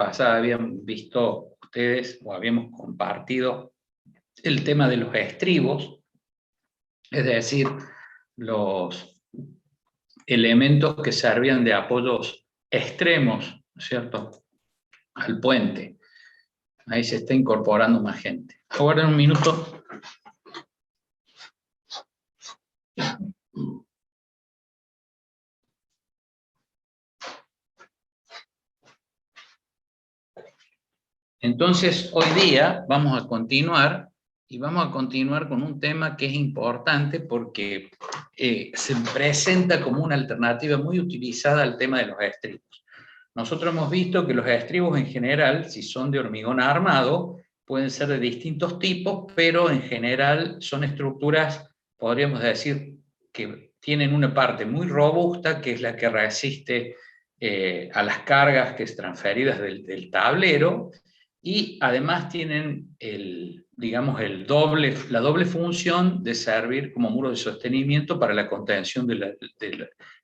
pasada habían visto ustedes o habíamos compartido el tema de los estribos, es decir, los elementos que servían de apoyos extremos, ¿no es cierto?, al puente. Ahí se está incorporando más gente. Aguarden un minuto. Entonces, hoy día vamos a continuar con un tema que es importante porque se presenta como una alternativa muy utilizada al tema de los estribos. Nosotros hemos visto que los estribos en general, si son de hormigón armado, pueden ser de distintos tipos, pero en general son estructuras, podríamos decir, que tienen una parte muy robusta, que es la que resiste a las cargas que es transferidas del tablero, y además tienen la doble función de servir como muro de sostenimiento para la contención del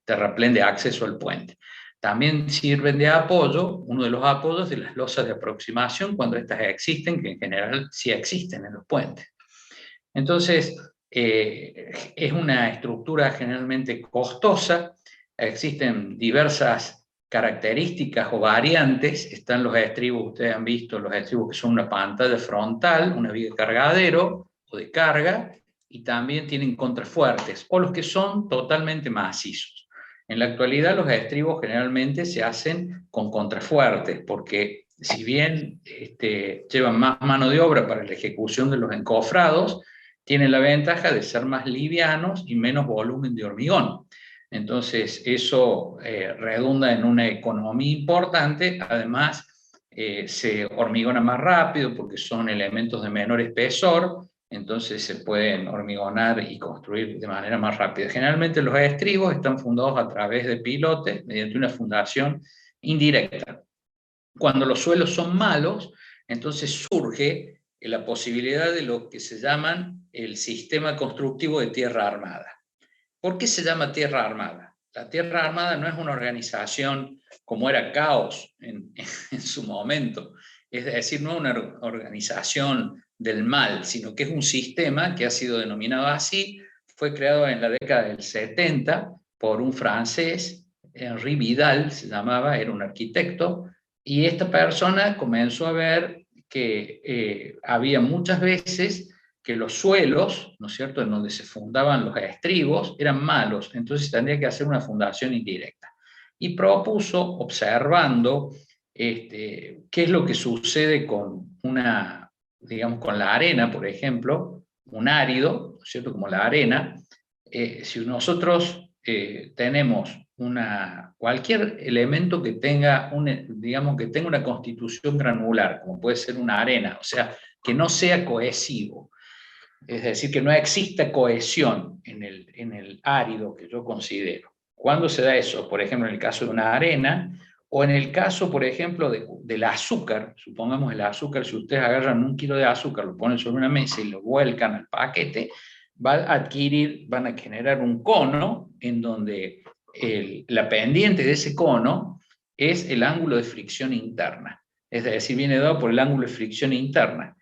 terraplén de acceso al puente. También sirven de apoyo, uno de los apoyos de las losas de aproximación cuando estas existen, que en general sí existen en los puentes. Entonces, es una estructura generalmente costosa, existen diversas características o variantes, están los estribos, ustedes han visto los estribos que son una pantalla frontal, una vía de cargadero o de carga, y también tienen contrafuertes, o los que son totalmente macizos. En la actualidad los estribos generalmente se hacen con contrafuertes, porque si bien llevan más mano de obra para la ejecución de los encofrados, tienen la ventaja de ser más livianos y menos volumen de hormigón. Entonces, eso redunda en una economía importante. Además, se hormigona más rápido porque son elementos de menor espesor, entonces se pueden hormigonar y construir de manera más rápida. Generalmente los estribos están fundados a través de pilotes mediante una fundación indirecta. Cuando los suelos son malos, entonces surge la posibilidad de lo que se llaman el sistema constructivo de tierra armada. ¿Por qué se llama tierra armada? La tierra armada no es una organización como era Caos en su momento, es decir, no es una organización del mal, sino que es un sistema que ha sido denominado así, fue creado en la década del 70 por un francés, Henri Vidal se llamaba, era un arquitecto, y esta persona comenzó a ver que había muchas veces que los suelos, ¿no es cierto?, en donde se fundaban los estribos, eran malos, entonces tendría que hacer una fundación indirecta. Y propuso, observando qué es lo que sucede con digamos, con la arena, por ejemplo, un árido, ¿no es cierto?, como la arena, si nosotros tenemos cualquier elemento que tenga, digamos, que tenga una constitución granular, como puede ser una arena, o sea, que no sea cohesivo, es decir, que no exista cohesión en el árido que yo considero. ¿Cuándo se da eso? Por ejemplo, en el caso de una arena, o en el caso, por ejemplo, del azúcar. Supongamos el azúcar, si ustedes agarran 1 kilo de azúcar, lo ponen sobre una mesa y lo vuelcan al paquete, van a generar un cono en donde la pendiente de ese cono es el ángulo de fricción interna. Es decir, viene dado por el ángulo de fricción interna.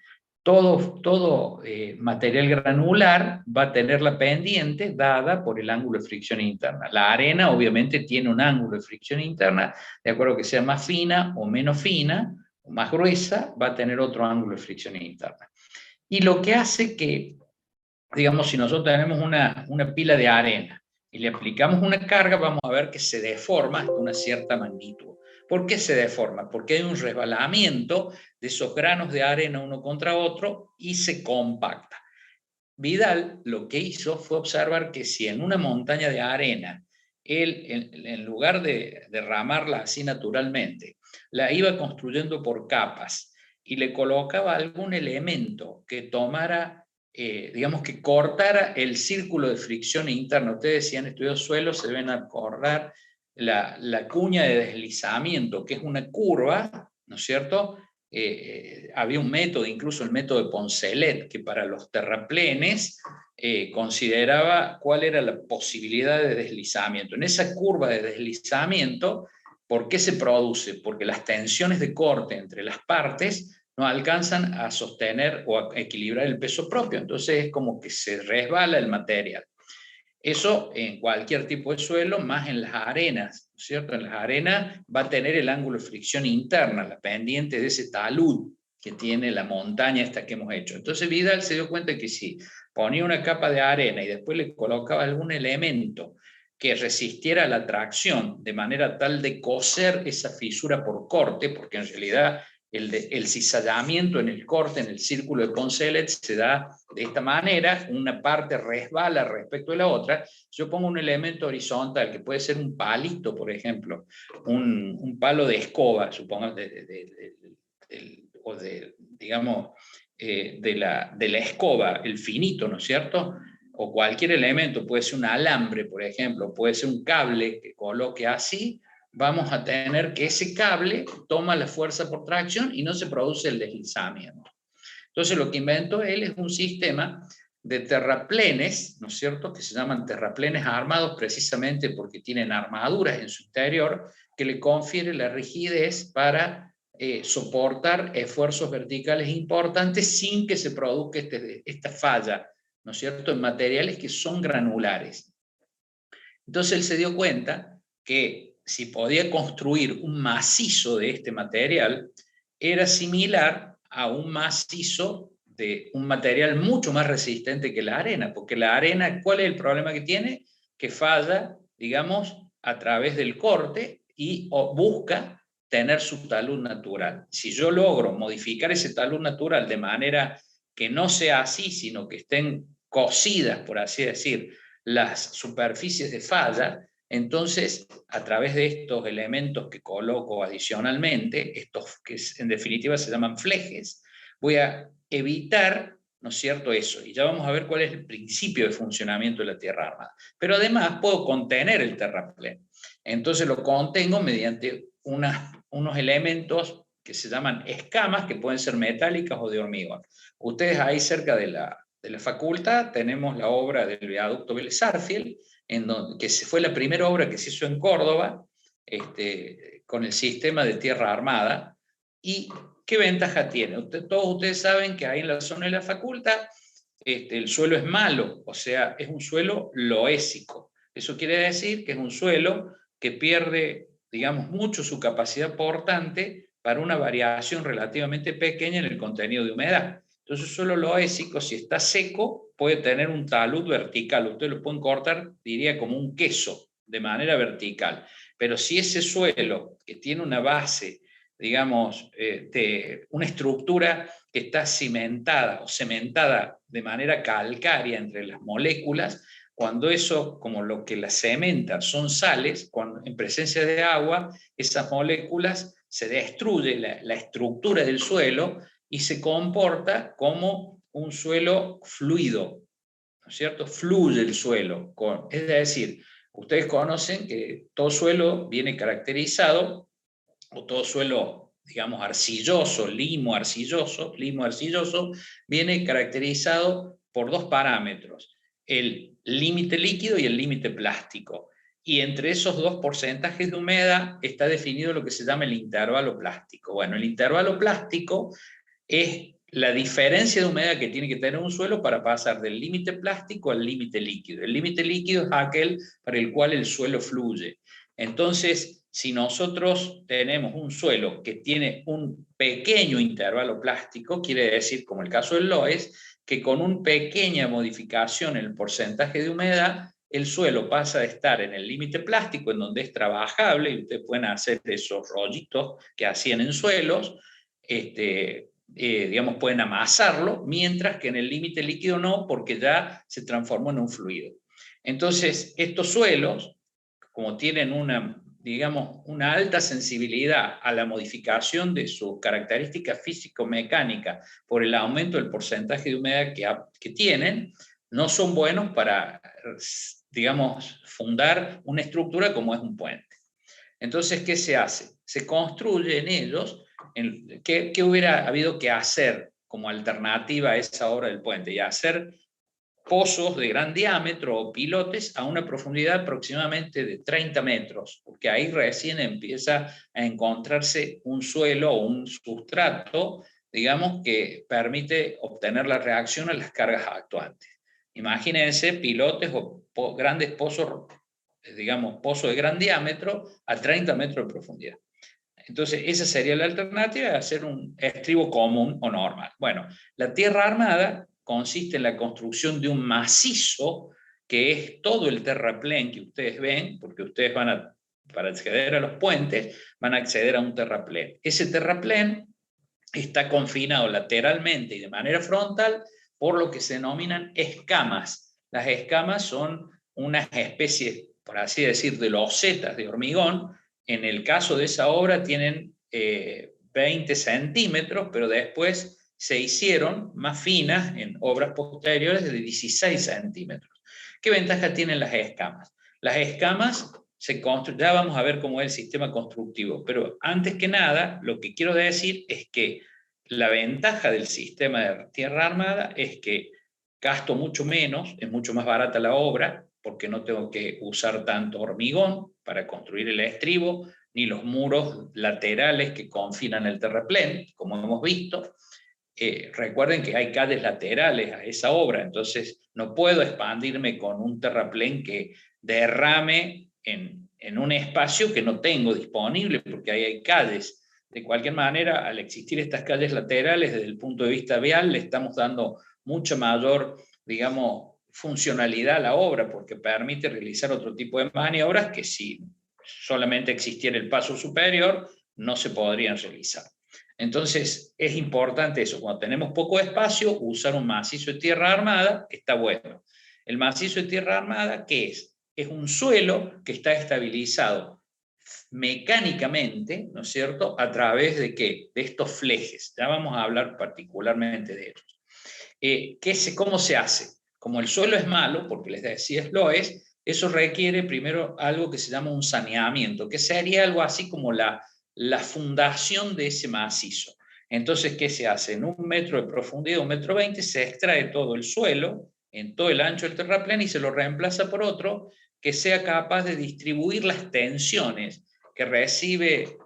Todo material granular va a tener la pendiente dada por el ángulo de fricción interna. La arena obviamente tiene un ángulo de fricción interna, de acuerdo a que sea más fina o menos fina, o más gruesa, va a tener otro ángulo de fricción interna. Y lo que hace que, digamos, si nosotros tenemos una pila de arena y le aplicamos una carga, vamos a ver que se deforma hasta una cierta magnitud. ¿Por qué se deforma? Porque hay un resbalamiento de esos granos de arena uno contra otro y se compacta. Vidal lo que hizo fue observar que si en una montaña de arena él, en lugar de derramarla así naturalmente, la iba construyendo por capas y le colocaba algún elemento que tomara, digamos, que cortara el círculo de fricción interna. Ustedes, si han estudiado suelo, se deben acordar la cuña de deslizamiento, que es una curva, ¿no es cierto?, había un método, incluso el método de Poncelet, que para los terraplenes consideraba cuál era la posibilidad de deslizamiento. En esa curva de deslizamiento ¿Por qué se produce? Porque las tensiones de corte entre las partes no alcanzan a sostener o a equilibrar el peso propio, entonces es como que se resbala el material. Eso en cualquier tipo de suelo, más en las arenas, ¿cierto? En las arenas va a tener el ángulo de fricción interna, la pendiente de ese talud que tiene la montaña esta que hemos hecho. Entonces Vidal se dio cuenta que si ponía una capa de arena y después le colocaba algún elemento que resistiera la tracción de manera tal de coser esa fisura por corte, porque en realidad el cizallamiento en el corte, en el círculo de Poncelet, se da de esta manera, una parte resbala respecto de la otra. Yo pongo un elemento horizontal, que puede ser un palito, por ejemplo, un palo de escoba, supongamos, digamos, de la escoba, el finito, ¿no es cierto? O cualquier elemento, puede ser un alambre, por ejemplo, puede ser un cable que coloque así, vamos a tener que ese cable toma la fuerza por tracción y no se produce el deslizamiento. Entonces lo que inventó él es un sistema de terraplenes, ¿no es cierto?, que se llaman terraplenes armados precisamente porque tienen armaduras en su interior que le confiere la rigidez para soportar esfuerzos verticales importantes sin que se produzca esta falla, ¿no es cierto?, en materiales que son granulares. Entonces él se dio cuenta que si podía construir un macizo de este material, era similar a un macizo de un material mucho más resistente que la arena, porque la arena, ¿cuál es el problema que tiene? Que falla, digamos, a través del corte y busca tener su talud natural. Si yo logro modificar ese talud natural de manera que no sea así, sino que estén cosidas, por así decir, las superficies de falla, entonces a través de estos elementos que coloco adicionalmente, estos que en definitiva se llaman flejes, voy a evitar, ¿no es cierto?, eso. Y ya vamos a ver cuál es el principio de funcionamiento de la tierra armada. Pero además puedo contener el terraplén. Entonces lo contengo mediante unos elementos que se llaman escamas, que pueden ser metálicas o de hormigón. Ustedes ahí cerca de la facultad tenemos la obra del viaducto Vélez Sarsfield, que fue la primera obra que se hizo en Córdoba, con el sistema de tierra armada. ¿Y qué ventaja tiene? Todos ustedes saben que ahí en la zona de la facultad el suelo es malo, o sea, es un suelo loésico. Eso quiere decir que es un suelo que pierde, digamos, mucho su capacidad portante para una variación relativamente pequeña en el contenido de humedad. Entonces, un suelo loésico, si está seco, puede tener un talud vertical. Ustedes lo pueden cortar, diría, como un queso, de manera vertical. Pero si ese suelo, que tiene una base, digamos, de una estructura que está cimentada o cementada de manera calcárea entre las moléculas, cuando eso, como lo que la cementa son sales, cuando en presencia de agua, esas moléculas se destruye la estructura del suelo y se comporta como un suelo fluido, ¿no es cierto? Fluye el suelo. Es decir, ustedes conocen que todo suelo viene caracterizado, o todo suelo, digamos, arcilloso, limo arcilloso, viene caracterizado por dos parámetros, el límite líquido y el límite plástico. Y entre esos dos porcentajes de humedad está definido lo que se llama el intervalo plástico. Bueno, el intervalo plástico es la diferencia de humedad que tiene que tener un suelo para pasar del límite plástico al límite líquido. El límite líquido es aquel para el cual el suelo fluye. Entonces, si nosotros tenemos un suelo que tiene un pequeño intervalo plástico, quiere decir, como el caso del loess, que con una pequeña modificación en el porcentaje de humedad, el suelo pasa de estar en el límite plástico, en donde es trabajable, y ustedes pueden hacer esos rollitos que hacían en suelos, digamos, pueden amasarlo, mientras que en el límite líquido no, porque ya se transformó en un fluido. Entonces, estos suelos, como tienen digamos, una alta sensibilidad a la modificación de sus características físico-mecánicas por el aumento del porcentaje de humedad que tienen, no son buenos para, digamos, fundar una estructura como es un puente. Entonces, ¿qué se hace? Se construye en ellos. ¿Qué hubiera habido que hacer como alternativa a esa obra del puente? Y hacer pozos de gran diámetro o pilotes a una profundidad aproximadamente de 30 metros, porque ahí recién empieza a encontrarse un suelo o un sustrato, digamos, que permite obtener la reacción a las cargas actuantes. Imagínense pilotes o grandes pozos, digamos, pozos de gran diámetro a 30 metros de profundidad. Entonces, esa sería la alternativa de hacer un estribo común o normal. Bueno, la tierra armada consiste en la construcción de un macizo, que es todo el terraplén que ustedes ven, porque ustedes van a, para acceder a los puentes, van a acceder a un terraplén. Ese terraplén está confinado lateralmente y de manera frontal por lo que se denominan escamas. Las escamas son unas especies, por así decir, de losetas de hormigón. En el caso de esa obra tienen 20 centímetros, pero después se hicieron más finas en obras posteriores de 16 centímetros. ¿Qué ventaja tienen las escamas? Las escamas ya vamos a ver cómo es el sistema constructivo, pero antes que nada, lo que quiero decir es que la ventaja del sistema de tierra armada es que gasto mucho menos, es mucho más barata la obra, porque no tengo que usar tanto hormigón para construir el estribo, ni los muros laterales que confinan el terraplén, como hemos visto. Recuerden que hay calles laterales a esa obra, entonces no puedo expandirme con un terraplén que derrame en un espacio que no tengo disponible, porque ahí hay calles. De cualquier manera, al existir estas calles laterales, desde el punto de vista vial, le estamos dando mucha mayor, digamos, funcionalidad a la obra, porque permite realizar otro tipo de maniobras que si solamente existiera el paso superior, no se podrían realizar. Entonces, es importante eso. Cuando tenemos poco espacio, usar un macizo de tierra armada está bueno. El macizo de tierra armada, ¿qué es? Es un suelo que está estabilizado mecánicamente, ¿no es cierto?, a través de ¿qué? De estos flejes. Ya vamos a hablar particularmente de ellos. ¿Cómo se hace? Como el suelo es malo, porque les decía lo es, eso requiere primero algo que se llama un saneamiento, que sería algo así como la fundación de ese macizo. Entonces, ¿qué se hace? En 1 metro de profundidad, 1,20 m, se extrae todo el suelo en todo el ancho del terraplén y se lo reemplaza por otro que sea capaz de distribuir las tensiones que recibe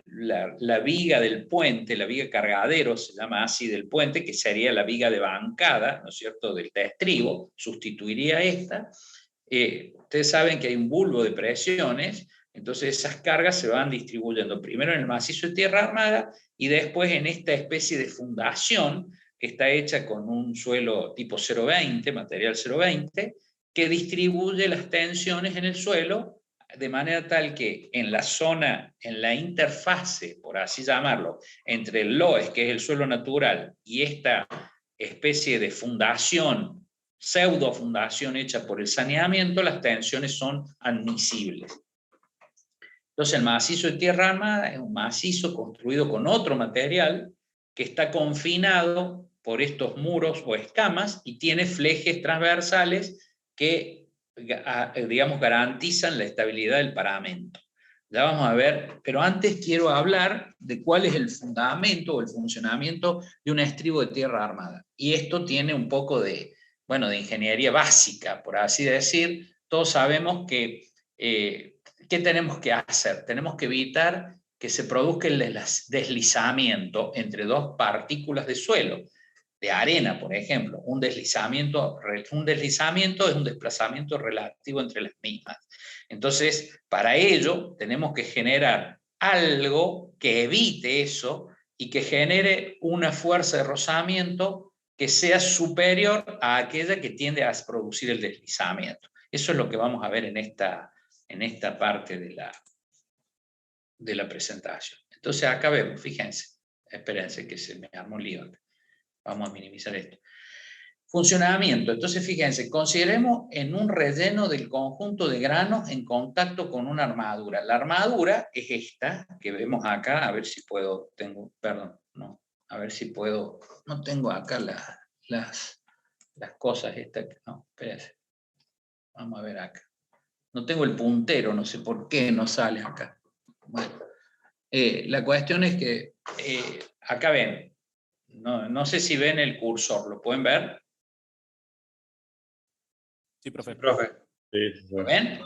la viga del puente, la viga cargadero, se llama así del puente, que sería la viga de bancada, ¿no es cierto?, del estribo, sustituiría esta. Ustedes saben que hay un bulbo de presiones, entonces esas cargas se van distribuyendo primero en el macizo de tierra armada y después en esta especie de fundación que está hecha con un suelo tipo 0,20, material 0,20, que distribuye las tensiones en el suelo de manera tal que en la zona, en la interfase, por así llamarlo, entre el loes, que es el suelo natural, y esta especie de fundación, pseudo fundación hecha por el saneamiento, las tensiones son admisibles. Entonces el macizo de tierra armada es un macizo construido con otro material que está confinado por estos muros o escamas y tiene flejes transversales que, digamos, garantizan la estabilidad del paramento. Ya vamos a ver, pero antes quiero hablar de cuál es el fundamento o el funcionamiento de un estribo de tierra armada. Y esto tiene un poco de, bueno, de ingeniería básica, por así decir. Todos sabemos que ¿qué tenemos que hacer? Tenemos que evitar que se produzca el deslizamiento entre dos partículas de suelo, de arena, por ejemplo. Un deslizamiento es un desplazamiento relativo entre las mismas. Entonces, para ello, tenemos que generar algo que evite eso y que genere una fuerza de rozamiento que sea superior a aquella que tiende a producir el deslizamiento. Eso es lo que vamos a ver en esta parte de la presentación. Entonces acá vemos, fíjense, espérense que se me armó un lío. Vamos a minimizar esto. Funcionamiento. Entonces fíjense, consideremos en un relleno del conjunto de granos en contacto con una armadura. La armadura es esta que vemos acá, a ver si puedo, a ver si puedo, no tengo acá las cosas estas, no, espérense. Vamos a ver acá. No tengo el puntero, no sé por qué no sale acá. Bueno, la cuestión es que acá ven, no sé si ven el cursor, ¿lo pueden ver? Sí, profe. Sí, profe. Sí, sí, sí. ¿Lo ven?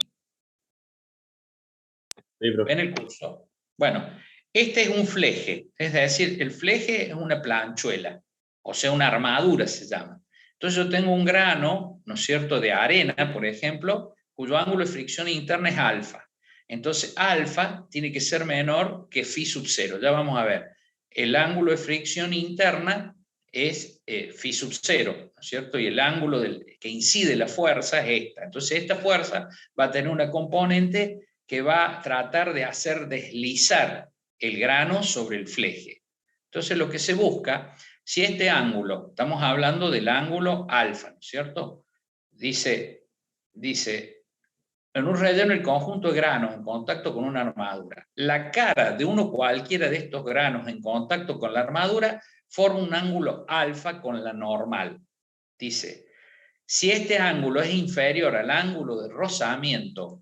Sí, profe. ¿Ven el curso? Bueno, este es un fleje, es decir, el fleje es una planchuela, o sea, una armadura se llama. Entonces yo tengo un grano, ¿no es cierto?, de arena, por ejemplo, cuyo ángulo de fricción interna es alfa. Entonces, alfa tiene que ser menor que phi sub 0. Ya vamos a ver. El ángulo de fricción interna es phi sub 0, ¿no es cierto? Y el ángulo que incide la fuerza es esta. Entonces, esta fuerza va a tener una componente que va a tratar de hacer deslizar el grano sobre el fleje. Entonces, lo que se busca, si este ángulo, estamos hablando del ángulo alfa, ¿no es cierto? Dice, en un relleno el conjunto de granos en contacto con una armadura. La cara de uno cualquiera de estos granos en contacto con la armadura forma un ángulo alfa con la normal. Dice, si este ángulo es inferior al ángulo de rozamiento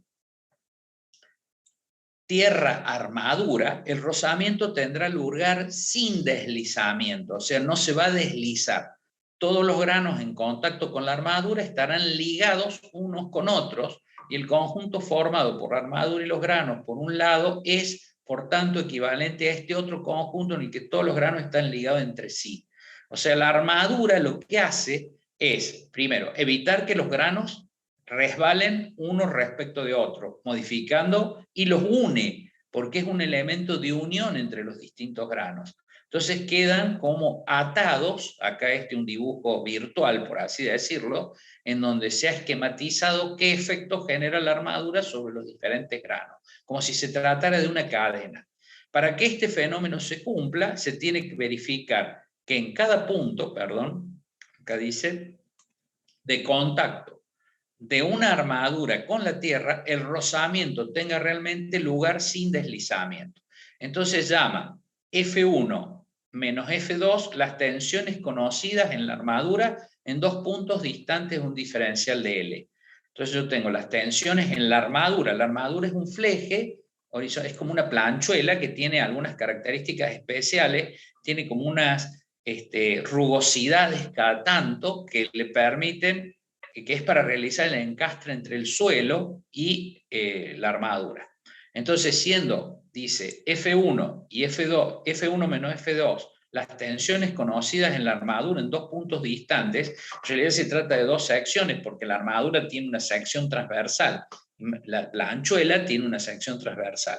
tierra-armadura, el rozamiento tendrá lugar sin deslizamiento, o sea, no se va a deslizar. Todos los granos en contacto con la armadura estarán ligados unos con otros y el conjunto formado por la armadura y los granos por un lado es, por tanto, equivalente a este otro conjunto en el que todos los granos están ligados entre sí. O sea, la armadura lo que hace es, primero, evitar que los granos resbalen uno respecto de otro, modificando y los une, porque es un elemento de unión entre los distintos granos. Entonces quedan como atados, acá un dibujo virtual, por así decirlo, en donde se ha esquematizado qué efecto genera la armadura sobre los diferentes granos, como si se tratara de una cadena. Para que este fenómeno se cumpla, se tiene que verificar que en cada punto, acá dice, de contacto de una armadura con la tierra, el rozamiento tenga realmente lugar sin deslizamiento. Entonces llama F1 menos F2 las tensiones conocidas en la armadura en dos puntos distantes de un diferencial de L. Entonces yo tengo las tensiones en la armadura es un fleje, es como una planchuela que tiene algunas características especiales, tiene como unas rugosidades cada tanto que le permiten, que es para realizar el encastre entre el suelo y la armadura. Entonces, dice F1 y F2, F1 menos F2, las tensiones conocidas en la armadura en dos puntos distantes, en realidad se trata de dos secciones, porque la armadura tiene una sección transversal, la anchuela tiene una sección transversal.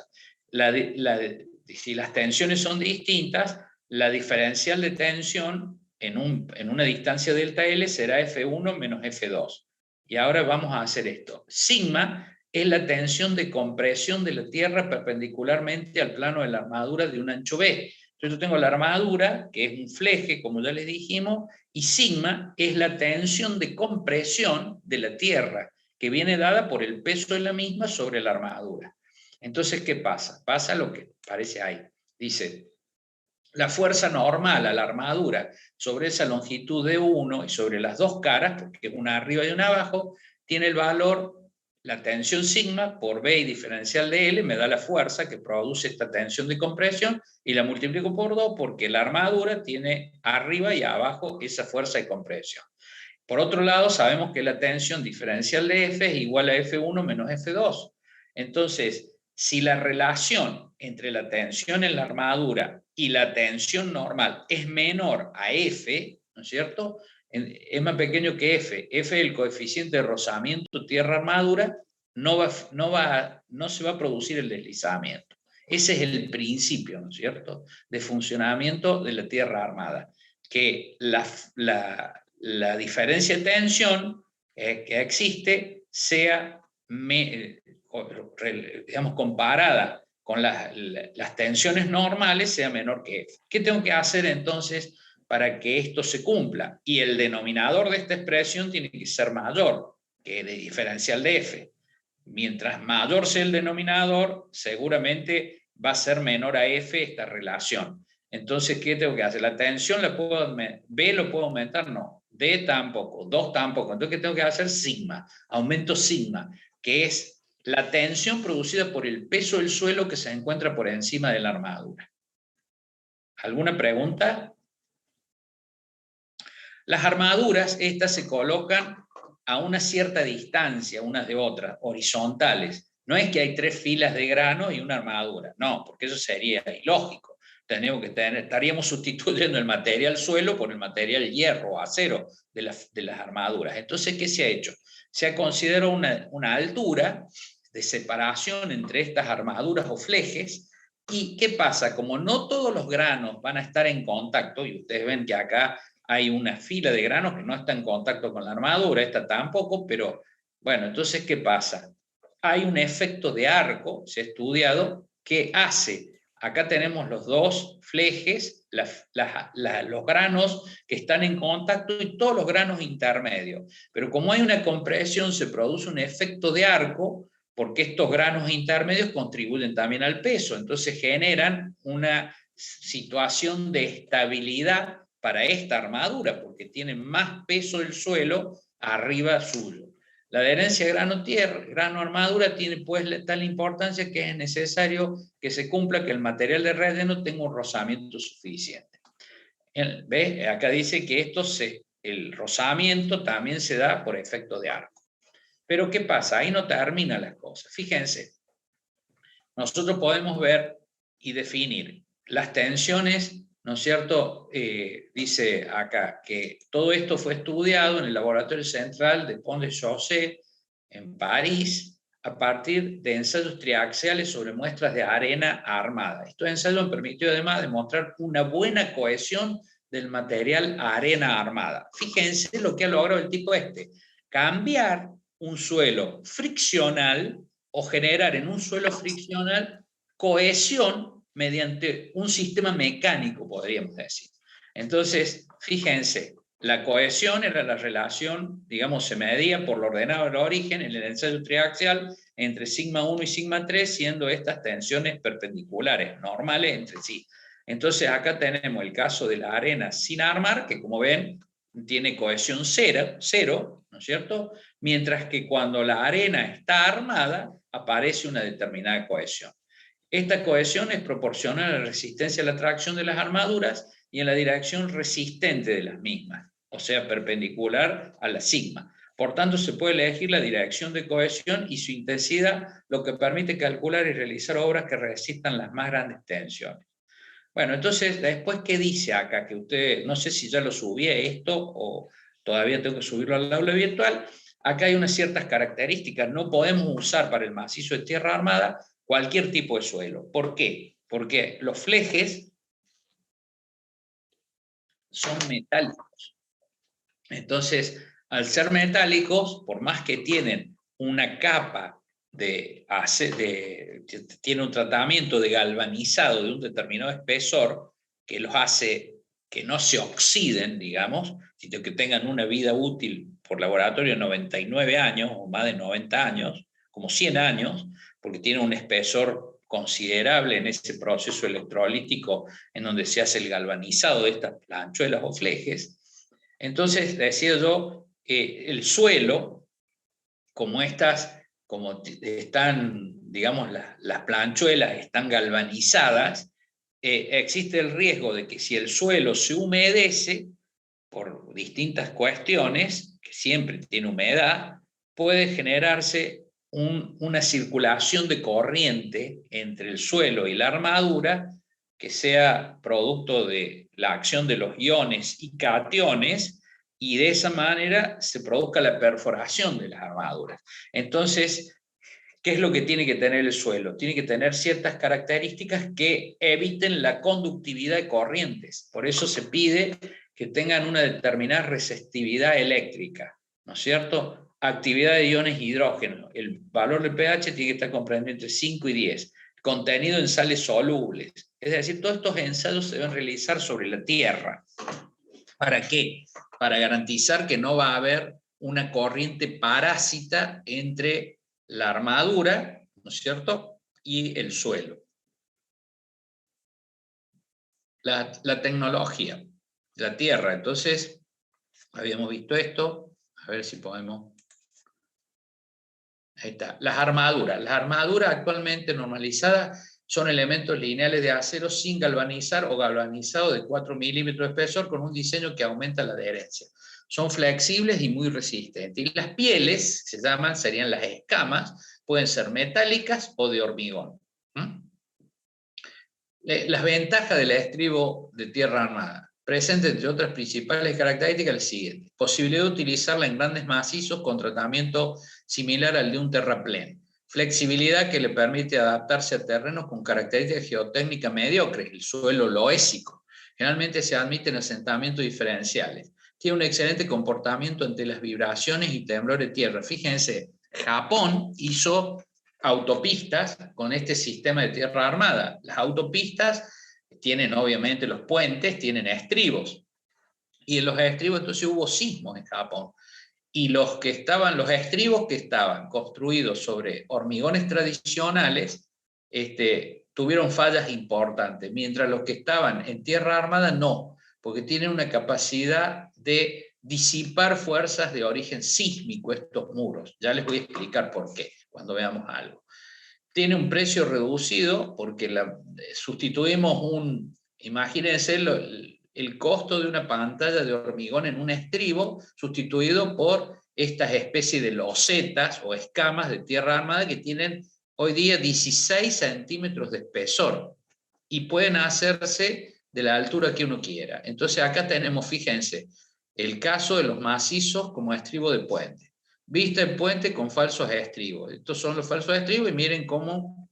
Si las tensiones son distintas, la diferencial de tensión en una distancia delta L será F1 menos F2. Y ahora vamos a hacer esto. Sigma es la tensión de compresión de la tierra perpendicularmente al plano de la armadura de un ancho B. Entonces yo tengo la armadura, que es un fleje, como ya les dijimos, y sigma es la tensión de compresión de la tierra, que viene dada por el peso de la misma sobre la armadura. Entonces, ¿qué pasa? Pasa lo que aparece ahí. Dice, la fuerza normal a la armadura sobre esa longitud de 1 y sobre las dos caras, porque es una arriba y una abajo, tiene el valor, la tensión sigma por B y diferencial de L me da la fuerza que produce esta tensión de compresión y la multiplico por 2 porque la armadura tiene arriba y abajo esa fuerza de compresión. Por otro lado, sabemos que la tensión diferencial de F es igual a F1 menos F2. Entonces, si la relación entre la tensión en la armadura y la tensión normal es menor a F, ¿no es cierto? Es más pequeño que F. F es el coeficiente de rozamiento tierra-armadura, no se va a producir el deslizamiento. Ese es el principio, ¿no es cierto?, de funcionamiento de la tierra armada. Que la diferencia de tensión que existe sea digamos, comparada con las tensiones normales, sea menor que F. ¿Qué tengo que hacer entonces para que esto se cumpla? Y el denominador de esta expresión tiene que ser mayor que el diferencial de F. Mientras mayor sea el denominador, seguramente va a ser menor a F esta relación. Entonces, ¿qué tengo que hacer? La tensión B lo puedo aumentar, no. D tampoco, 2 tampoco. Entonces, ¿qué tengo que hacer? Sigma, aumento sigma, que es la tensión producida por el peso del suelo que se encuentra por encima de la armadura. ¿Alguna pregunta? Las armaduras, estas se colocan a una cierta distancia unas de otras, horizontales. No es que hay 3 filas de grano y una armadura, no, porque eso sería ilógico. Estaríamos sustituyendo el material suelo por el material hierro o acero de las armaduras. Entonces, ¿qué se ha hecho? Se ha considerado una altura de separación entre estas armaduras o flejes. ¿Y qué pasa? Como no todos los granos van a estar en contacto, y ustedes ven que acá hay una fila de granos que no está en contacto con la armadura, esta tampoco, pero bueno, entonces, ¿qué pasa? Hay un efecto de arco, se ha estudiado, que hace, acá tenemos los dos flejes, los granos que están en contacto y todos los granos intermedios, pero como hay una compresión, se produce un efecto de arco, porque estos granos intermedios contribuyen también al peso, entonces generan una situación de estabilidad para esta armadura, porque tiene más peso del suelo arriba suyo. La adherencia grano-armadura tiene pues tal importancia que es necesario que se cumpla que el material de relleno tenga un rozamiento suficiente. ¿Ve? Acá dice que el rozamiento también se da por efecto de arco. Pero ¿qué pasa? Ahí no terminan las cosas. Fíjense, nosotros podemos ver y definir las tensiones, ¿no es cierto? Dice acá que todo esto fue estudiado en el laboratorio central de Pont de Chaussee, en París, a partir de ensayos triaxiales sobre muestras de arena armada. Estos ensayos han permitido además demostrar una buena cohesión del material arena armada. Fíjense lo que ha logrado el tipo cambiar un suelo friccional o generar en un suelo friccional cohesión mediante un sistema mecánico, podríamos decir. Entonces, fíjense, la cohesión era la relación, digamos, se medía por lo ordenado del origen en el ensayo triaxial entre sigma 1 y sigma 3, siendo estas tensiones perpendiculares, normales entre sí. Entonces, acá tenemos el caso de la arena sin armar, que como ven, tiene cohesión cero, ¿no es cierto? Mientras que cuando la arena está armada, aparece una determinada cohesión. Esta cohesión es proporcional a la resistencia a la tracción de las armaduras y a la dirección resistente de las mismas, o sea, perpendicular a la sigma. Por tanto, se puede elegir la dirección de cohesión y su intensidad, lo que permite calcular y realizar obras que resistan las más grandes tensiones. Bueno, entonces, después, ¿qué dice acá? Que usted, no sé si ya lo subí a esto o todavía tengo que subirlo al aula virtual. Acá hay unas ciertas características. No podemos usar para el macizo de tierra armada cualquier tipo de suelo. ¿Por qué? Porque los flejes son metálicos. Entonces, al ser metálicos, por más que tienen una capa tiene un tratamiento de galvanizado de un determinado espesor que los hace que no se oxiden, digamos, sino que tengan una vida útil por laboratorio de 99 años o más de 90 años, como 100 años, porque tiene un espesor considerable en ese proceso electrolítico en donde se hace el galvanizado de estas planchuelas o flejes. Entonces, decía yo, el suelo, como están, digamos, las planchuelas están galvanizadas, existe el riesgo de que si el suelo se humedece por distintas cuestiones, que siempre tiene humedad, puede generarse una circulación de corriente entre el suelo y la armadura que sea producto de la acción de los iones y cationes, y de esa manera se produzca la perforación de las armaduras. Entonces, ¿qué es lo que tiene que tener el suelo? Tiene que tener ciertas características que eviten la conductividad de corrientes. Por eso se pide que tengan una determinada resistividad eléctrica, ¿no es cierto? Actividad de iones hidrógeno. El valor del pH tiene que estar comprendido entre 5 y 10. Contenido en sales solubles. Es decir, todos estos ensayos se deben realizar sobre la tierra. ¿Para qué? Para garantizar que no va a haber una corriente parásita entre la armadura, ¿no es cierto?, y el suelo. La tecnología, la tierra. Entonces, habíamos visto esto. A ver si podemos. Ahí está. Las armaduras. Las armaduras actualmente normalizadas Son elementos lineales de acero sin galvanizar o galvanizado de 4 milímetros de espesor con un diseño que aumenta la adherencia. Son flexibles y muy resistentes. Y las pieles, se llaman, serían las escamas, pueden ser metálicas o de hormigón. Las ventajas del estribo de tierra armada. Presenta, entre otras principales características, el siguiente: posibilidad de utilizarla en grandes macizos con tratamiento similar al de un terraplén. Flexibilidad que le permite adaptarse a terrenos con características geotécnicas mediocres, el suelo loésico. Generalmente se admiten asentamientos diferenciales. Tiene un excelente comportamiento ante las vibraciones y temblores de tierra. Fíjense, Japón hizo autopistas con este sistema de tierra armada. Las autopistas tienen, obviamente, los puentes, tienen estribos. Y en los estribos entonces hubo sismos en Japón. Y los estribos que estaban construidos sobre hormigones tradicionales, tuvieron fallas importantes, mientras los que estaban en tierra armada no, porque tienen una capacidad de disipar fuerzas de origen sísmico estos muros. Ya les voy a explicar por qué, cuando veamos algo. Tiene un precio reducido porque sustituimos imagínense el costo de una pantalla de hormigón en un estribo, sustituido por estas especies de losetas o escamas de tierra armada que tienen hoy día 16 centímetros de espesor y pueden hacerse de la altura que uno quiera. Entonces acá tenemos, fíjense, el caso de los macizos como estribo de puente. Vista el puente con falsos estribos. Estos son los falsos estribos y miren cómo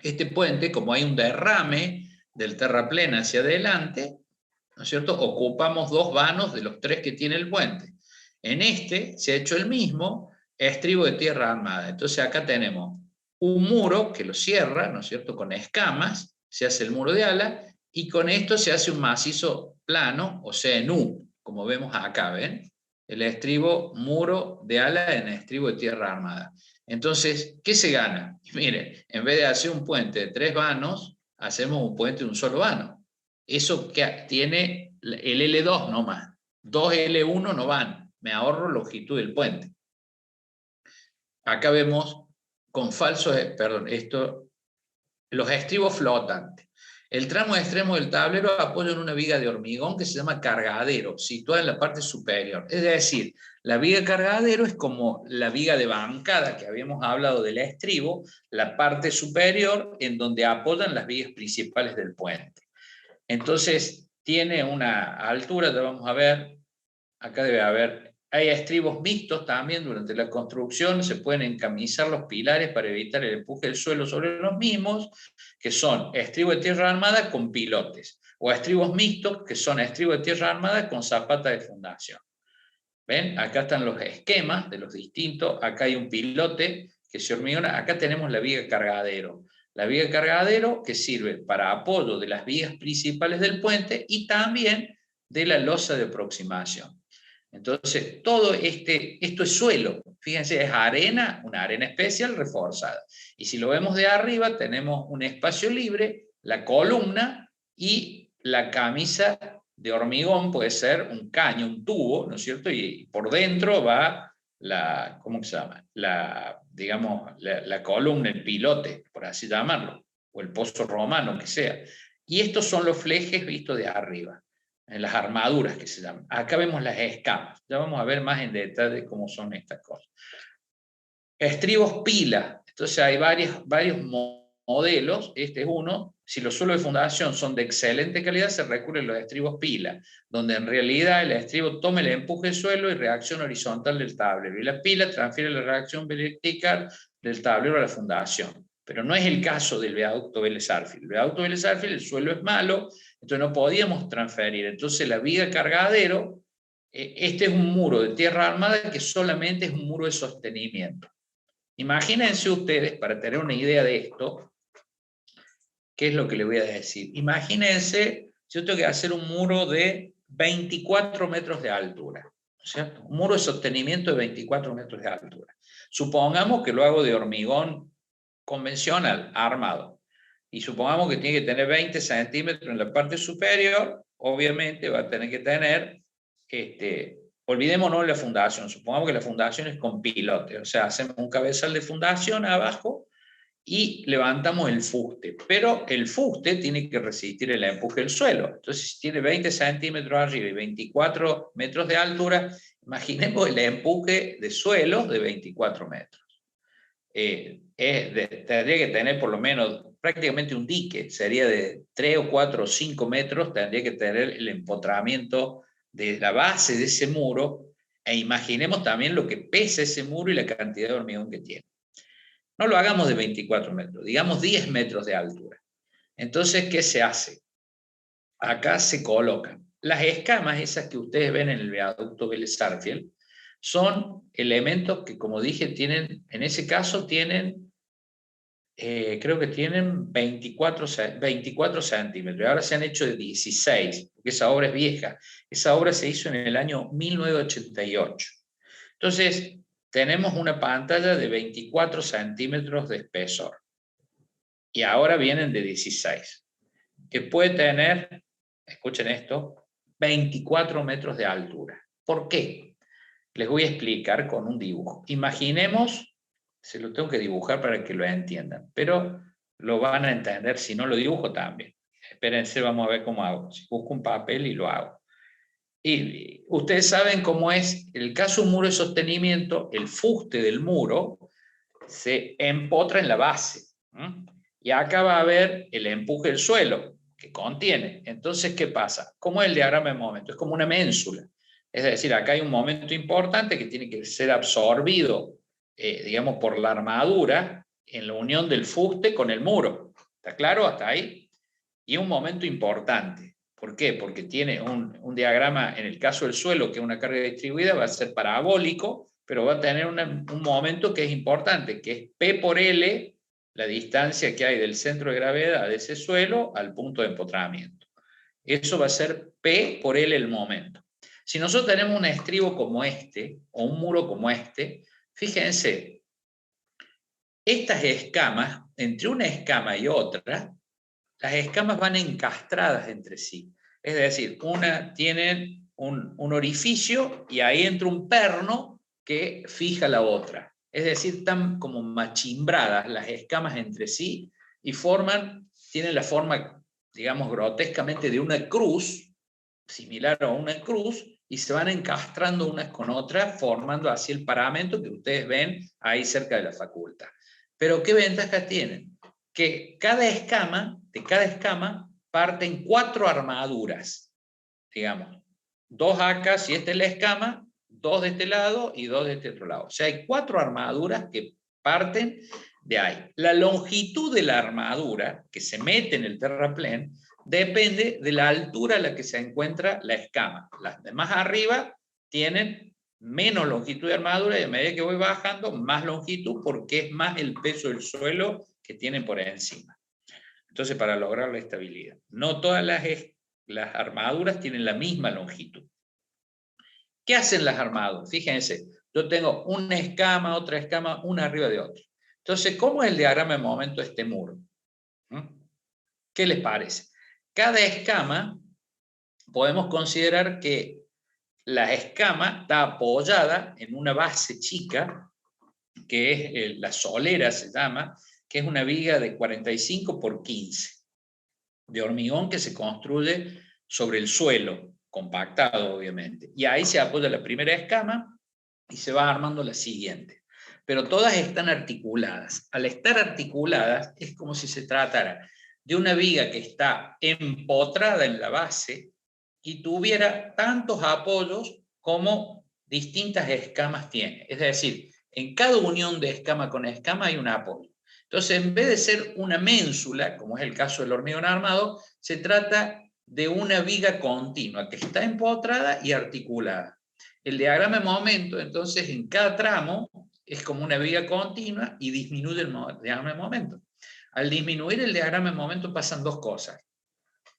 este puente, como hay un derrame del terraplén hacia adelante, ¿no es cierto?, ocupamos 2 vanos de los 3 que tiene el puente. En este se ha hecho el mismo estribo de tierra armada. Entonces acá tenemos un muro que lo cierra, ¿no es cierto?, con escamas, se hace el muro de ala, y con esto se hace un macizo plano, o sea, en U, como vemos acá, ¿ven? El estribo muro de ala en estribo de tierra armada. Entonces, ¿qué se gana? Miren, en vez de hacer un puente de 3 vanos, hacemos un puente de un solo vano. Eso que tiene el L2 no más. 2 L1 no van. Me ahorro longitud del puente. Acá vemos con falsos, los estribos flotantes. El tramo extremo del tablero apoya en una viga de hormigón que se llama cargadero, situada en la parte superior. Es decir, la viga cargadero es como la viga de bancada que habíamos hablado del estribo, la parte superior en donde apoyan las vigas principales del puente. Entonces, tiene una altura, ya vamos a ver, acá debe haber, hay estribos mixtos también durante la construcción, se pueden encamisar los pilares para evitar el empuje del suelo sobre los mismos, que son estribos de tierra armada con pilotes, o estribos mixtos, que son estribos de tierra armada con zapata de fundación. ¿Ven? Acá están los esquemas de los distintos, acá hay un pilote que se hormigona, acá tenemos la viga cargadero. La viga cargadero que sirve para apoyo de las vigas principales del puente y también de la losa de aproximación. Entonces, todo esto es suelo. Fíjense, es arena, una arena especial reforzada. Y si lo vemos de arriba, tenemos un espacio libre, la columna y la camisa de hormigón, puede ser un caño, un tubo, ¿no es cierto? Y por dentro va ¿cómo se llama? Digamos, la columna, el pilote, por así llamarlo, o el pozo romano, que sea. Y estos son los flejes vistos de arriba, en las armaduras que se llaman. Acá vemos las escamas. Ya vamos a ver más en detalle cómo son estas cosas. Estribos pila. Entonces hay varios modelos. Este es uno. Si los suelos de fundación son de excelente calidad, se recurre a los estribos pila, donde en realidad el estribo toma el empuje del suelo y reacción horizontal del tablero. Y la pila transfiere la reacción vertical del tablero a la fundación. Pero no es el caso del viaducto Vélez-Sarsfield. El viaducto Vélez-Sarsfield, el suelo es malo, entonces no podíamos transferir. Entonces la viga cargadero, este es un muro de tierra armada que solamente es un muro de sostenimiento. Imagínense ustedes, para tener una idea de esto, ¿qué es lo que le voy a decir? Imagínense, yo tengo que hacer un muro de 24 metros de altura, ¿cierto? Un muro de sostenimiento de 24 metros de altura. Supongamos que lo hago de hormigón convencional, armado, y supongamos que tiene que tener 20 centímetros en la parte superior, obviamente va a tener que tener, olvidémonos de la fundación, supongamos que la fundación es con pilote, o sea, hacemos un cabezal de fundación abajo, y levantamos el fuste. Pero el fuste tiene que resistir el empuje del suelo. Entonces, si tiene 20 centímetros arriba y 24 metros de altura, imaginemos el empuje de suelo de 24 metros. Tendría que tener por lo menos prácticamente un dique, sería de 3 o 4 o 5 metros, tendría que tener el empotramiento de la base de ese muro, e imaginemos también lo que pesa ese muro y la cantidad de hormigón que tiene. No lo hagamos de 24 metros, digamos 10 metros de altura. Entonces, ¿qué se hace? Acá se colocan las escamas, esas que ustedes ven en el viaducto Vélez-Sarsfield, son elementos que, como dije, tienen, en ese caso tienen, creo que tienen 24 centímetros, y ahora se han hecho de 16, porque esa obra es vieja. Esa obra se hizo en el año 1988. Entonces, tenemos una pantalla de 24 centímetros de espesor, y ahora vienen de 16, que puede tener, escuchen esto, 24 metros de altura. ¿Por qué? Les voy a explicar con un dibujo. Imaginemos, se lo tengo que dibujar para que lo entiendan, pero lo van a entender si no lo dibujo también. Espérense, vamos a ver cómo hago. Si busco un papel y lo hago. Y ustedes saben cómo es el caso de un muro de sostenimiento, el fuste del muro se empotra en la base. Y acá va a haber el empuje del suelo que contiene. Entonces, ¿qué pasa? ¿Cómo es el diagrama de momento? Es como una ménsula. Es decir, acá hay un momento importante que tiene que ser absorbido, digamos, por la armadura en la unión del fuste con el muro. ¿Está claro hasta ahí? Y un momento importante. ¿Por qué? Porque tiene un diagrama, en el caso del suelo, que es una carga distribuida, va a ser parabólico, pero va a tener un momento que es importante, que es P por L, la distancia que hay del centro de gravedad de ese suelo al punto de empotramiento. Eso va a ser P por L el momento. Si nosotros tenemos un estribo como este, o un muro como este, fíjense, estas escamas, entre una escama y otra, las escamas van encastradas entre sí. Es decir, una tiene un orificio y ahí entra un perno que fija la otra. Es decir, están como machimbradas las escamas entre sí y tienen la forma, digamos, grotescamente de una cruz, similar a una cruz, y se van encastrando unas con otras, formando así el paramento que ustedes ven ahí cerca de la facultad. Pero ¿qué ventajas tienen? Que de cada escama parten 4 armaduras, digamos, 2 acá, si esta es la escama, 2 de este lado y 2 de este otro lado. O sea, hay 4 armaduras que parten de ahí. La longitud de la armadura que se mete en el terraplén depende de la altura a la que se encuentra la escama. Las de más arriba tienen menos longitud de armadura y a medida que voy bajando, más longitud porque es más el peso del suelo que tienen por encima. Entonces, para lograr la estabilidad. No todas las armaduras tienen la misma longitud. ¿Qué hacen las armaduras? Fíjense, yo tengo una escama, una arriba de otra. Entonces, ¿cómo es el diagrama de momento de este muro? ¿Qué les parece? Cada escama, podemos considerar que la escama está apoyada en una base chica, que es la solera, se llama, que es una viga de 45 por 15, de hormigón que se construye sobre el suelo, compactado obviamente. Y ahí se apoya la primera escama y se va armando la siguiente. Pero todas están articuladas. Al estar articuladas es como si se tratara de una viga que está empotrada en la base y tuviera tantos apoyos como distintas escamas tiene. Es decir, en cada unión de escama con escama hay un apoyo. Entonces, en vez de ser una ménsula, como es el caso del hormigón armado, se trata de una viga continua que está empotrada y articulada. El diagrama de momento, entonces, en cada tramo es como una viga continua y disminuye el diagrama de momento. Al disminuir el diagrama de momento pasan 2 cosas.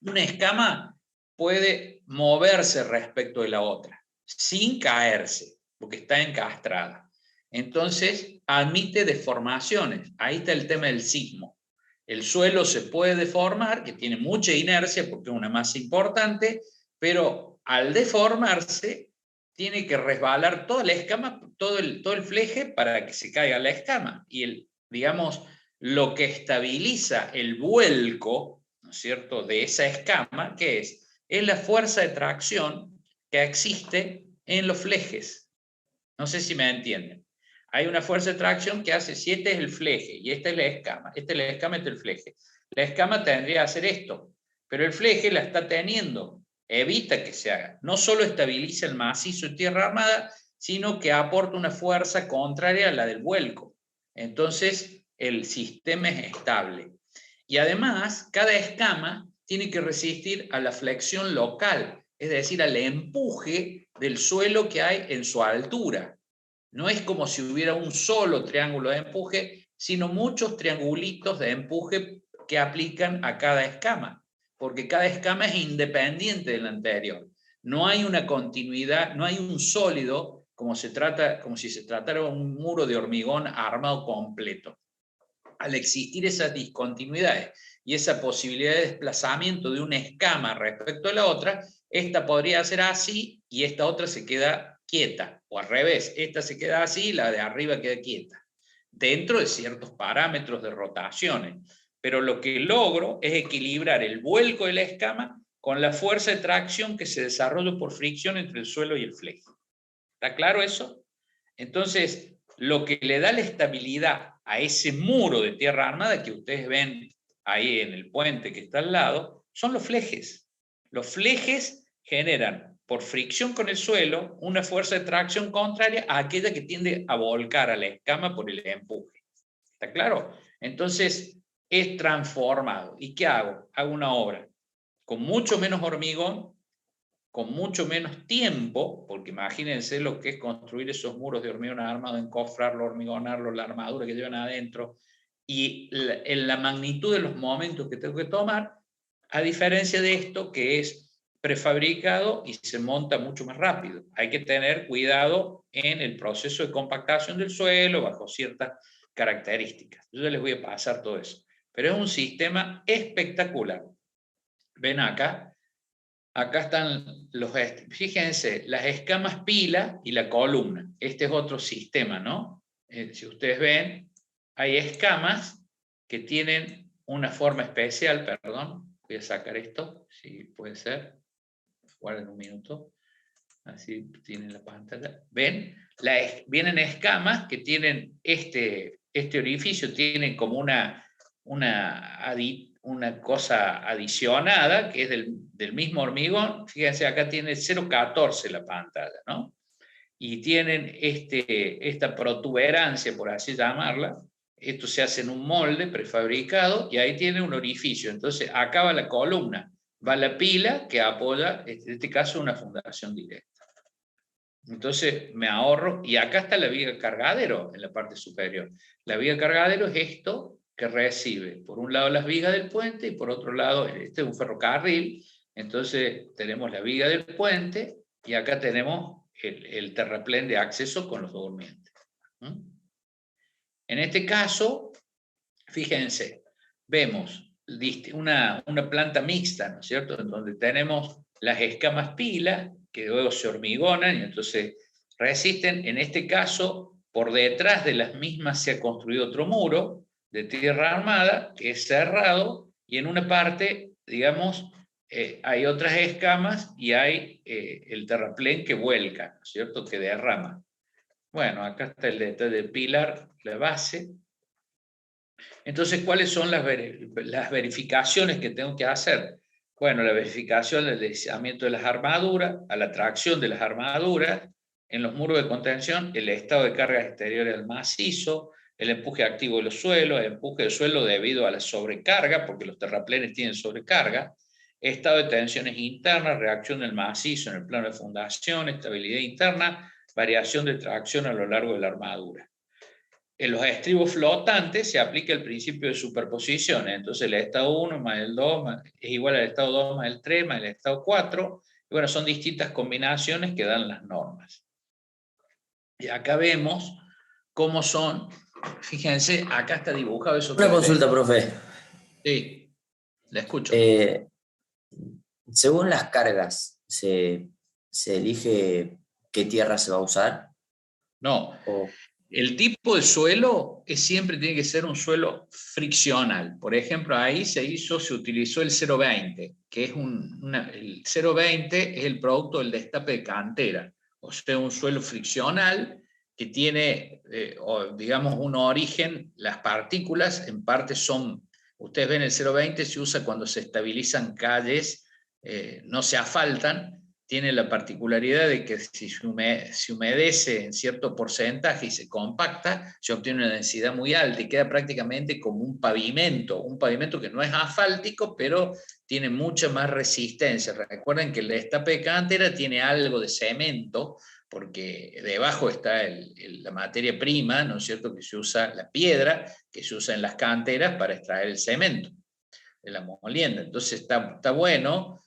Una escama puede moverse respecto de la otra, sin caerse, porque está encastrada. Entonces, admite deformaciones. Ahí está el tema del sismo. El suelo se puede deformar, que tiene mucha inercia porque es una masa importante, pero al deformarse, tiene que resbalar toda la escama, todo el fleje para que se caiga la escama. Y digamos, lo que estabiliza el vuelco, ¿no es cierto?, de esa escama, ¿qué es? Es la fuerza de tracción que existe en los flejes. No sé si me entienden. Hay una fuerza de tracción que hace, si este es el fleje y esta es la escama, esta es la escama, este es el fleje. La escama tendría que hacer esto, pero el fleje la está teniendo, evita que se haga. No solo estabiliza el macizo en tierra armada, sino que aporta una fuerza contraria a la del vuelco. Entonces, el sistema es estable. Y además, cada escama tiene que resistir a la flexión local, es decir, al empuje del suelo que hay en su altura. No es como si hubiera un solo triángulo de empuje, sino muchos triangulitos de empuje que aplican a cada escama, porque cada escama es independiente del anterior. No hay una continuidad, no hay un sólido como si se tratara de un muro de hormigón armado completo. Al existir esas discontinuidades y esa posibilidad de desplazamiento de una escama respecto a la otra, esta podría ser así y esta otra se queda quieta, o al revés, esta se queda así y la de arriba queda quieta, dentro de ciertos parámetros de rotaciones. Pero lo que logro es equilibrar el vuelco de la escama con la fuerza de tracción que se desarrolla por fricción entre el suelo y el fleje. ¿Está claro eso? Entonces, lo que le da la estabilidad a ese muro de tierra armada que ustedes ven ahí en el puente que está al lado, son los flejes. Los flejes generan, por fricción con el suelo, una fuerza de tracción contraria a aquella que tiende a volcar a la escama por el empuje. ¿Está claro? Entonces, es transformado. ¿Y qué hago? Hago una obra con mucho menos hormigón, con mucho menos tiempo, porque imagínense lo que es construir esos muros de hormigón armado, encofrarlo, hormigonarlo, la armadura que llevan adentro, y en la magnitud de los momentos que tengo que tomar, a diferencia de esto que es prefabricado y se monta mucho más rápido. Hay que tener cuidado en el proceso de compactación del suelo bajo ciertas características. Yo les voy a pasar todo eso. Pero es un sistema espectacular. Ven acá. Acá están fíjense, las escamas pila y la columna. Este es otro sistema, ¿no? Si ustedes ven, hay escamas que tienen una forma especial, perdón, voy a sacar esto, si puede ser, guarden un minuto, así tienen la pantalla. ¿Ven? Vienen escamas que tienen este orificio, tienen como una cosa adicionada, que es del mismo hormigón. Fíjense, acá tiene 0,14 la pantalla, ¿no? Y tienen esta protuberancia, por así llamarla. Esto se hace en un molde prefabricado y ahí tiene un orificio. Entonces, acá va la columna, va la pila que apoya, en este caso, una fundación directa. Entonces me ahorro, y acá está la viga cargadero en la parte superior. La viga cargadero es esto que recibe, por un lado las vigas del puente y por otro lado, este es un ferrocarril, entonces tenemos la viga del puente y acá tenemos el terraplén de acceso con los dos durmientes. En este caso, fíjense, vemos una planta mixta, ¿no es cierto?, en donde tenemos las escamas pila, que luego se hormigonan y entonces resisten. En este caso, por detrás de las mismas se ha construido otro muro de tierra armada, que es cerrado, y en una parte, digamos, hay otras escamas y hay el terraplén que vuelca, ¿no es cierto?, que derrama. Bueno, acá está el detalle del pilar, la base. Entonces, ¿cuáles son las verificaciones que tengo que hacer? Bueno, la verificación del deslizamiento de las armaduras, a la tracción de las armaduras, en los muros de contención, el estado de cargas exteriores del macizo, el empuje activo de los suelos, el empuje del suelo debido a la sobrecarga, porque los terraplenes tienen sobrecarga, estado de tensiones internas, reacción del macizo en el plano de fundación, estabilidad interna, variación de tracción a lo largo de la armadura. En los estribos flotantes se aplica el principio de superposición, entonces el estado 1 más el 2 es igual al estado 2 más el 3 más el estado 4, y bueno, son distintas combinaciones que dan las normas. Y acá vemos cómo son, fíjense, acá está dibujado eso. Una consulta, profe. Sí, le escucho. Según las cargas, ¿se elige qué tierra se va a usar? No, El tipo de suelo siempre tiene que ser un suelo friccional. Por ejemplo, ahí se utilizó el 0,20, que es el 0,20 es el producto del destape de cantera, o sea, un suelo friccional que tiene, digamos, un origen, las partículas en parte son, ustedes ven el 0,20 se usa cuando se estabilizan calles, no se asfaltan, tiene la particularidad de que si se humedece en cierto porcentaje y se compacta, se obtiene una densidad muy alta y queda prácticamente como un pavimento que no es asfáltico, pero tiene mucha más resistencia. Recuerden que el destape de cantera tiene algo de cemento, porque debajo está la materia prima, ¿no es cierto?, que se usa, la piedra, que se usa en las canteras para extraer el cemento de la molienda. Entonces está bueno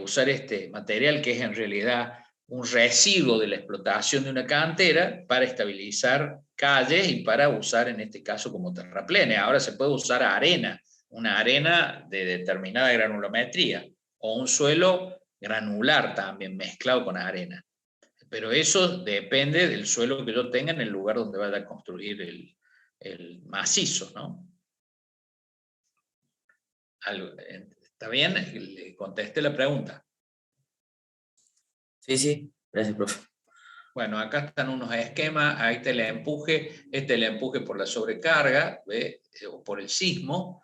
usar este material que es en realidad un residuo de la explotación de una cantera para estabilizar calles y para usar en este caso como terraplene. Ahora se puede usar arena, una arena de determinada granulometría o un suelo granular también mezclado con arena. Pero eso depende del suelo que yo tenga en el lugar donde vaya a construir el macizo, ¿no? ¿Está bien? Le contesté la pregunta. Sí, sí, gracias, profe. Bueno, acá están unos esquemas, ahí está el empuje, este es el empuje por la sobrecarga, ¿ve? O por el sismo,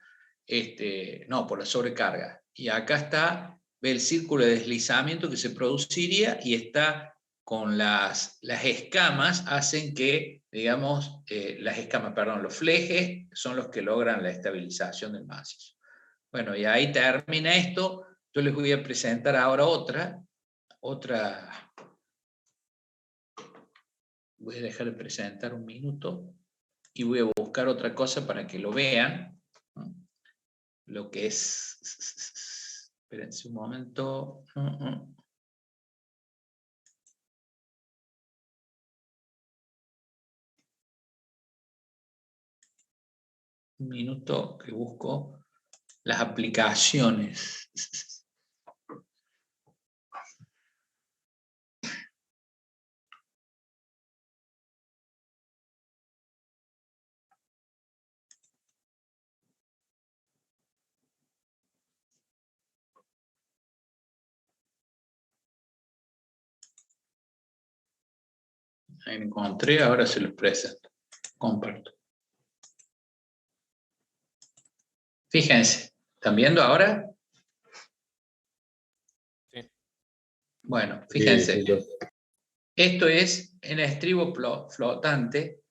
no, por la sobrecarga. Y acá está, ve el círculo de deslizamiento que se produciría y está con las escamas, hacen que, digamos, los flejes son los que logran la estabilización del macizo. Bueno, y ahí termina esto. Yo les voy a presentar ahora otra. Voy a dejar de presentar un minuto y voy a buscar otra cosa para que lo vean. Lo que es... Espérense un momento. Un minuto que busco las aplicaciones. Ahí encontré, ahora se los presento. Comparto. Fíjense, ¿están viendo ahora? Sí. Bueno, fíjense. Sí. Esto es en estribo flotante.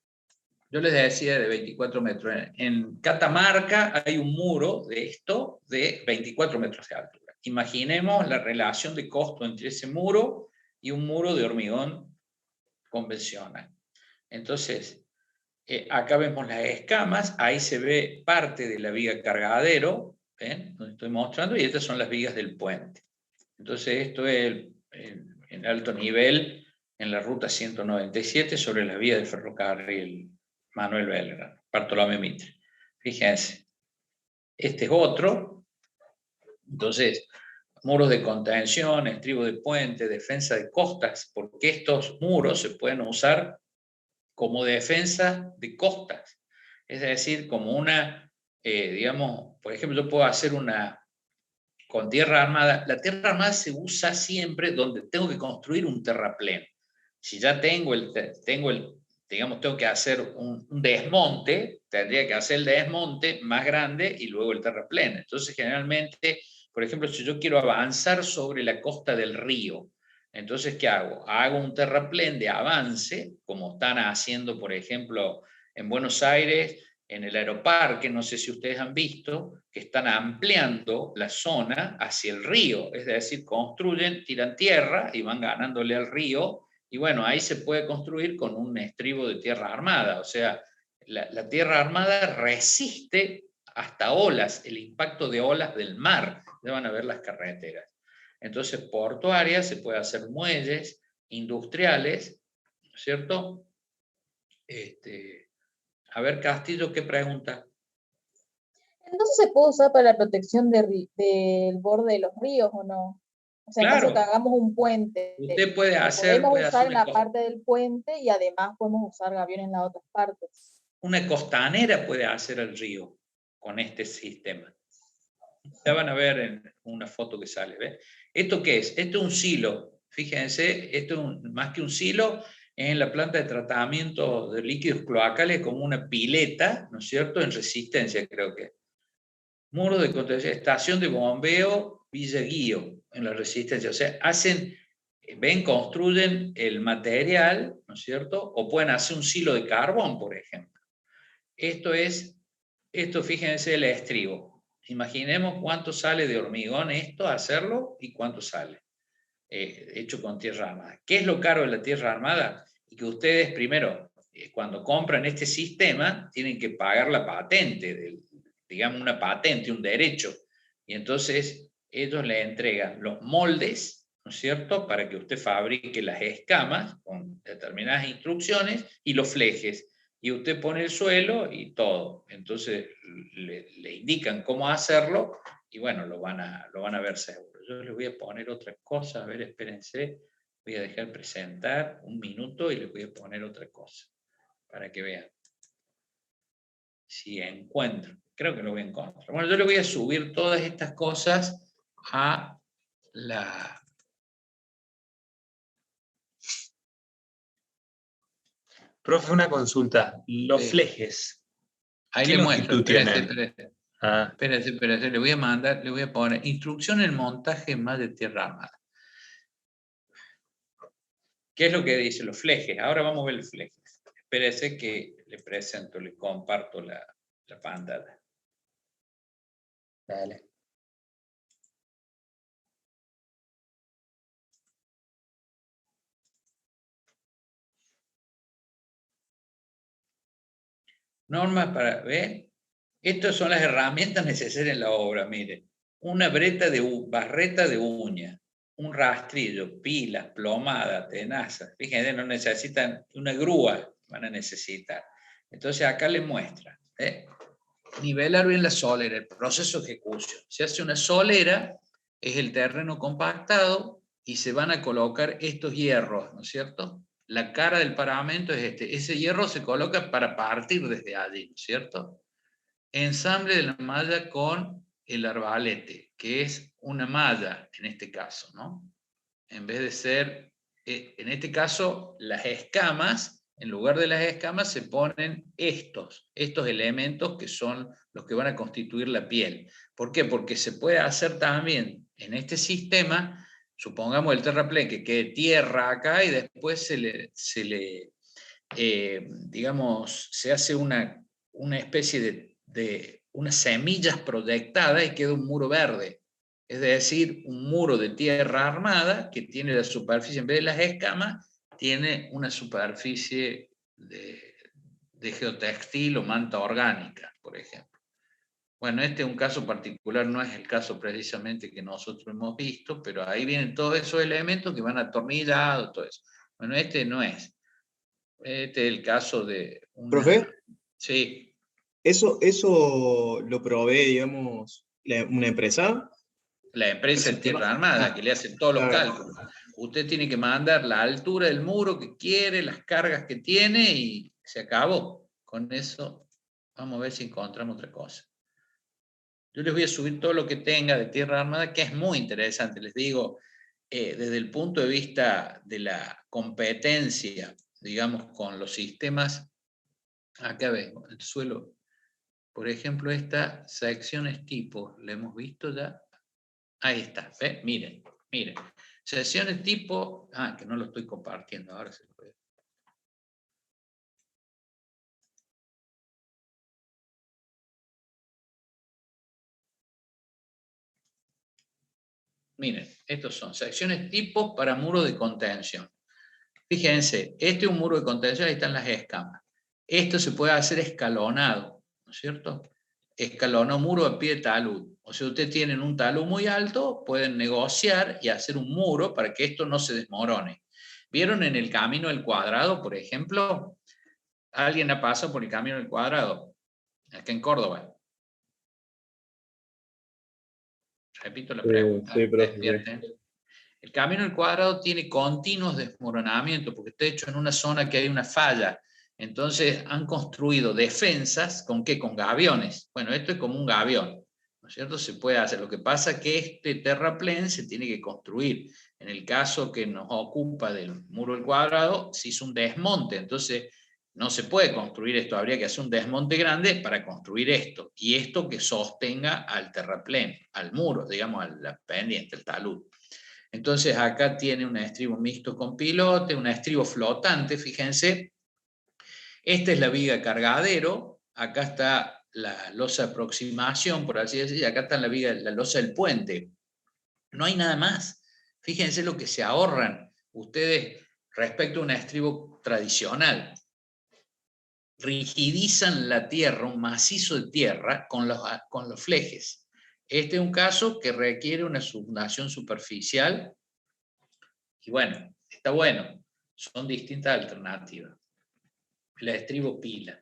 Yo les decía de 24 metros. En Catamarca hay un muro de esto de 24 metros de altura. Imaginemos la relación de costo entre ese muro y un muro de hormigón convencional. Entonces, acá vemos las escamas, ahí se ve parte de la viga cargadero, ¿ven? Donde estoy mostrando, y estas son las vigas del puente. Entonces, esto es en alto nivel en la ruta 197 sobre la vía del ferrocarril Manuel Belgrano, Bartolomé Mitre. Fíjense, este es otro. Entonces, muros de contención, estribo de puente, defensa de costas, porque estos muros se pueden usar como defensa de costas. Es decir, como una, digamos, por ejemplo, yo puedo hacer una con tierra armada. La tierra armada se usa siempre donde tengo que construir un terraplén. Si ya tengo digamos, tengo que hacer un desmonte, tendría que hacer el desmonte más grande y luego el terraplén. Entonces, generalmente, por ejemplo, si yo quiero avanzar sobre la costa del río, entonces, ¿qué hago? Hago un terraplén de avance, como están haciendo, por ejemplo, en Buenos Aires, en el aeroparque, no sé si ustedes han visto, que están ampliando la zona hacia el río, es decir, construyen, tiran tierra y van ganándole al río, y bueno, ahí se puede construir con un estribo de tierra armada, o sea, la tierra armada resiste hasta olas, el impacto de olas del mar, ya van a ver las carreteras. Entonces, portuarias se puede hacer muelles industriales, ¿no es cierto? A ver, Castillo, ¿qué pregunta? Entonces se puede usar para la protección del borde de los ríos, ¿o no? O sea, en caso de que Claro, hagamos un puente, usted puede lo hacer podemos usar en una, la parte del puente y además podemos usar gaviones en las otras partes. una costanera, puede hacer el río con este sistema. Ya van a ver en una foto que sale. ¿Ves? ¿Esto qué es? Esto es un silo. Fíjense, esto es más que un silo, en la planta de tratamiento de líquidos cloacales, como una pileta, ¿no es cierto?, en Resistencia, creo que. Muro de contención, estación de bombeo Villa Guío, en la Resistencia. O sea, construyen el material, ¿no es cierto?, o pueden hacer un silo de carbón, por ejemplo. Esto fíjense, el estribo. Imaginemos cuánto sale de hormigón esto, hacerlo, y cuánto sale hecho con tierra armada. ¿Qué es lo caro de la tierra armada? Y que ustedes primero, cuando compran este sistema, tienen que pagar la patente, digamos una patente, un derecho. Y entonces ellos le entregan los moldes, ¿no es cierto?, para que usted fabrique las escamas con determinadas instrucciones y los flejes. Y usted pone el suelo y todo. Entonces le indican cómo hacerlo y bueno, lo van a ver seguro. Yo les voy a poner otra cosa, a ver, espérense, voy a dejar presentar un minuto y les voy a poner otra cosa, para que vean. Si encuentro, creo que lo voy a encontrar. Bueno, yo le voy a subir todas estas cosas a la... Profe, una consulta. Los Sí. flejes, Ahí ¿qué le muestro, longitud tienen? Espérese, le voy a mandar, le voy a poner instrucción en montaje más de tierra armada. ¿Qué es lo que dice? Los flejes. Ahora vamos a ver los flejes. Espérese que le presento, le comparto la pantalla. Dale. Normas para ver. Estas son las herramientas necesarias en la obra, miren. Una barreta de uña, un rastrillo, pilas, plomada, tenazas. Fíjense, no necesitan una grúa, van a necesitar. Entonces acá les muestra. Nivelar bien la solera, el proceso de ejecución. Se hace una solera, es el terreno compactado y se van a colocar estos hierros, ¿no es cierto? La cara del paramento es este. Ese hierro se coloca para partir desde allí, ¿no es cierto? Ensamble de la malla con el arbalete, que es una malla en este caso, ¿no? En vez de ser, en este caso, las escamas, en lugar de las escamas se ponen estos elementos que son los que van a constituir la piel. ¿Por qué? Porque se puede hacer también en este sistema, supongamos el terraplén, que quede tierra acá y después digamos, se hace una especie de unas semillas proyectadas y queda un muro verde. Es decir, un muro de tierra armada que tiene la superficie, en vez de las escamas, tiene una superficie de geotextil o manta orgánica, por ejemplo. Bueno, este es un caso particular, no es el caso precisamente que nosotros hemos visto, pero ahí vienen todos esos elementos que van atornillados, todo eso. Bueno, este no es. Este es el caso de una... ¿Profe? Sí. ¿Eso lo provee, digamos, una empresa? La empresa en tierra armada, que le hace todos los cálculos. Usted tiene que mandar la altura del muro que quiere, las cargas que tiene y se acabó. Con eso vamos a ver si encontramos otra cosa. Yo les voy a subir todo lo que tenga de tierra armada, que es muy interesante. Les digo, desde el punto de vista de la competencia, digamos, con los sistemas, acá vemos el suelo. Por ejemplo, esta secciones tipo, ¿la hemos visto ya? Ahí está, ¿ve? Miren. Secciones tipo, que no lo estoy compartiendo, ahora se lo veo. Miren, estos son secciones tipo para muro de contención. Fíjense, este es un muro de contención, ahí están las escamas. Esto se puede hacer escalonado, ¿no es cierto? Escalonado, muro a pie de talud. O sea, ustedes tienen un talud muy alto, pueden negociar y hacer un muro para que esto no se desmorone. ¿Vieron en el Camino del Cuadrado, por ejemplo? ¿Alguien ha pasado por el Camino del Cuadrado? Acá en Córdoba. Repito la pregunta. Sí, profe. Despierten. El camino al cuadrado tiene continuos desmoronamientos, porque está hecho en una zona que hay una falla. Entonces han construido defensas, ¿con qué? Con gaviones. Bueno, esto es como un gavión, ¿no es cierto? Se puede hacer. Lo que pasa es que este terraplén se tiene que construir. En el caso que nos ocupa del muro del cuadrado, se hizo un desmonte. Entonces no se puede construir esto. Habría que hacer un desmonte grande para construir esto. Y esto que sostenga al terraplén, al muro, digamos, a la pendiente, el talud. Entonces acá tiene un estribo mixto con pilote, un estribo flotante, fíjense. Esta es la viga cargadero, acá está la losa de aproximación, por así decir, y acá está la losa del puente. No hay nada más. Fíjense lo que se ahorran ustedes respecto a un estribo tradicional. Rigidizan la tierra, un macizo de tierra, con los flejes. Este es un caso que requiere una subnación superficial. Y bueno, está bueno. Son distintas alternativas. El estribo pila.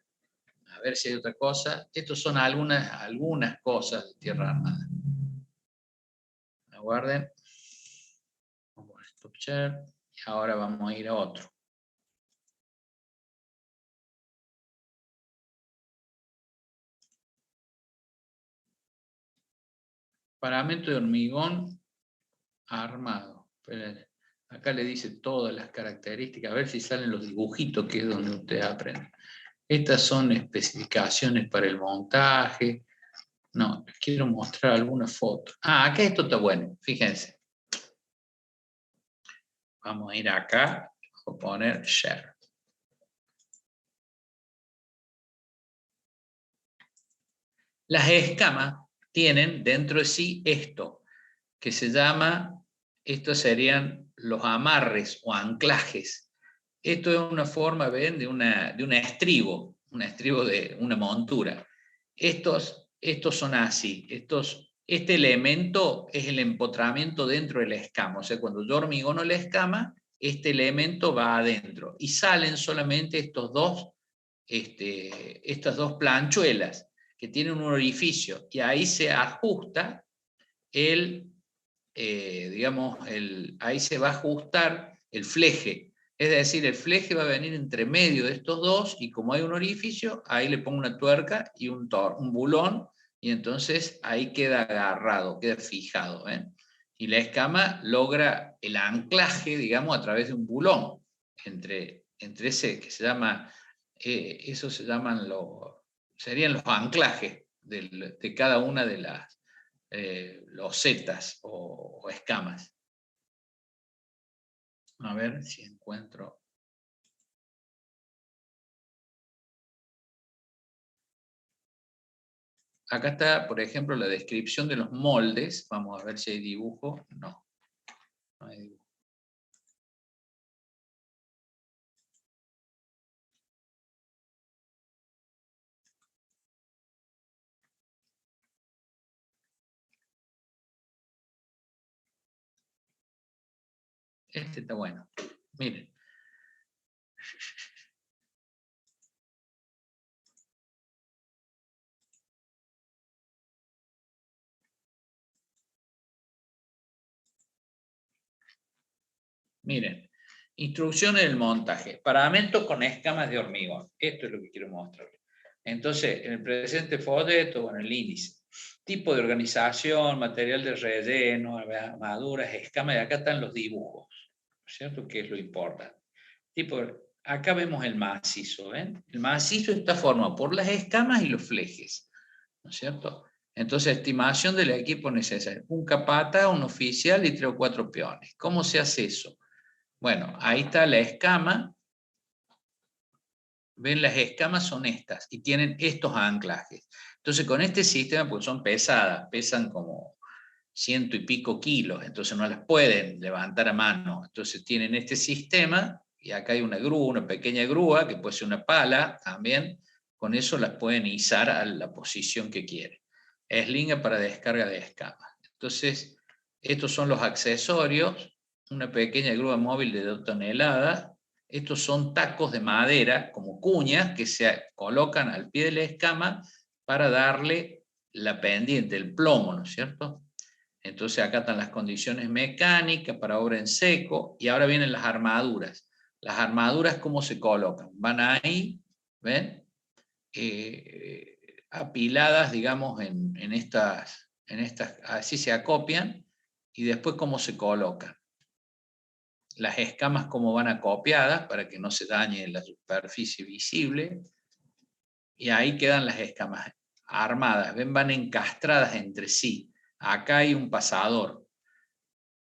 A ver si hay otra cosa. Estas son algunas cosas de tierra armada. Aguarden. Vamos a stop share. Y ahora vamos a ir a otro. Paramento de hormigón armado. Esperen. Acá le dice todas las características. A ver si salen los dibujitos, que es donde ustedes aprenden. Estas son especificaciones para el montaje. No, les quiero mostrar alguna foto. Ah, acá esto está bueno, fíjense. Vamos a ir acá, voy a poner share. Las escamas tienen dentro de sí esto, que se llama, estos serían los amarres o anclajes. Esto es una forma, ven, de un estribo de una montura. Estos son así, este elemento es el empotramiento dentro de la escama, o sea, cuando yo hormigono la escama, este elemento va adentro, y salen solamente estas dos planchuelas, que tienen un orificio, y ahí se ajusta ahí se va a ajustar el fleje. Es decir, el fleje va a venir entre medio de estos dos, y como hay un orificio, ahí le pongo una tuerca y un bulón, y entonces ahí queda agarrado, queda fijado. Y la escama logra el anclaje, digamos, a través de un bulón, entre ese que se llama, eso se llaman serían los anclajes de cada una de las losetas o escamas. A ver si encuentro. Acá está, por ejemplo, la descripción de los moldes. Vamos a ver si hay dibujo. No, no hay dibujo. Este está bueno. Miren. Miren, instrucciones del montaje. Paramento con escamas de hormigón. Esto es lo que quiero mostrar. Entonces, en el presente folleto, bueno, el índice. Tipo de organización, material de relleno, armaduras, escamas, y acá están los dibujos, ¿cierto? Que es lo importante. Acá vemos el macizo, ¿ven? El macizo está formado por las escamas y los flejes, ¿no es cierto? Entonces, estimación del equipo necesario. Un capataz, un oficial y 3 o 4 peones. ¿Cómo se hace eso? Bueno, ahí está la escama. Ven, las escamas son estas y tienen estos anclajes. Entonces, con este sistema, pues son pesadas, pesan como 100 y pico kilos, entonces no las pueden levantar a mano. Entonces tienen este sistema, y acá hay una grúa, una pequeña grúa, que puede ser una pala también. Con eso las pueden izar a la posición que quieren. Eslinga para descarga de escamas. Entonces, estos son los accesorios. Una pequeña grúa móvil de 2 toneladas. Estos son tacos de madera, como cuñas, que se colocan al pie de la escama para darle la pendiente, el plomo, ¿no es cierto? Entonces acá están las condiciones mecánicas para obra en seco, y ahora vienen las armaduras. Las armaduras, ¿cómo se colocan? Van ahí, ¿ven? Apiladas, digamos, en estas, así se acopian, y después cómo se colocan. Las escamas cómo van acopiadas para que no se dañe la superficie visible, y ahí quedan las escamas armadas, ven, van encastradas entre sí. Acá hay un pasador.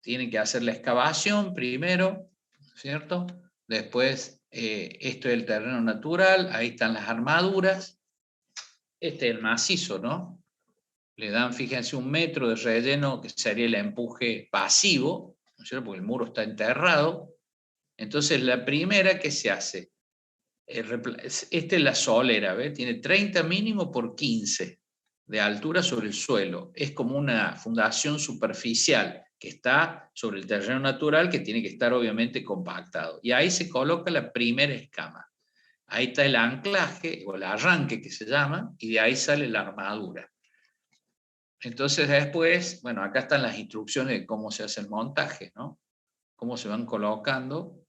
Tienen que hacer la excavación primero, ¿cierto? Después, esto es el terreno natural, ahí están las armaduras. Este es el macizo, ¿no? Le dan, fíjense, 1 metro de relleno, que sería el empuje pasivo, ¿no es cierto? Porque el muro está enterrado. Entonces, la primera que se hace, esta es la solera, ¿ves? Tiene 30 mínimo por 15 de altura sobre el suelo. Es como una fundación superficial que está sobre el terreno natural, que tiene que estar obviamente compactado. Y ahí se coloca la primera escama. Ahí está el anclaje, o el arranque que se llama, y de ahí sale la armadura. Entonces después, bueno, acá están las instrucciones de cómo se hace el montaje, ¿no? Cómo se van colocando.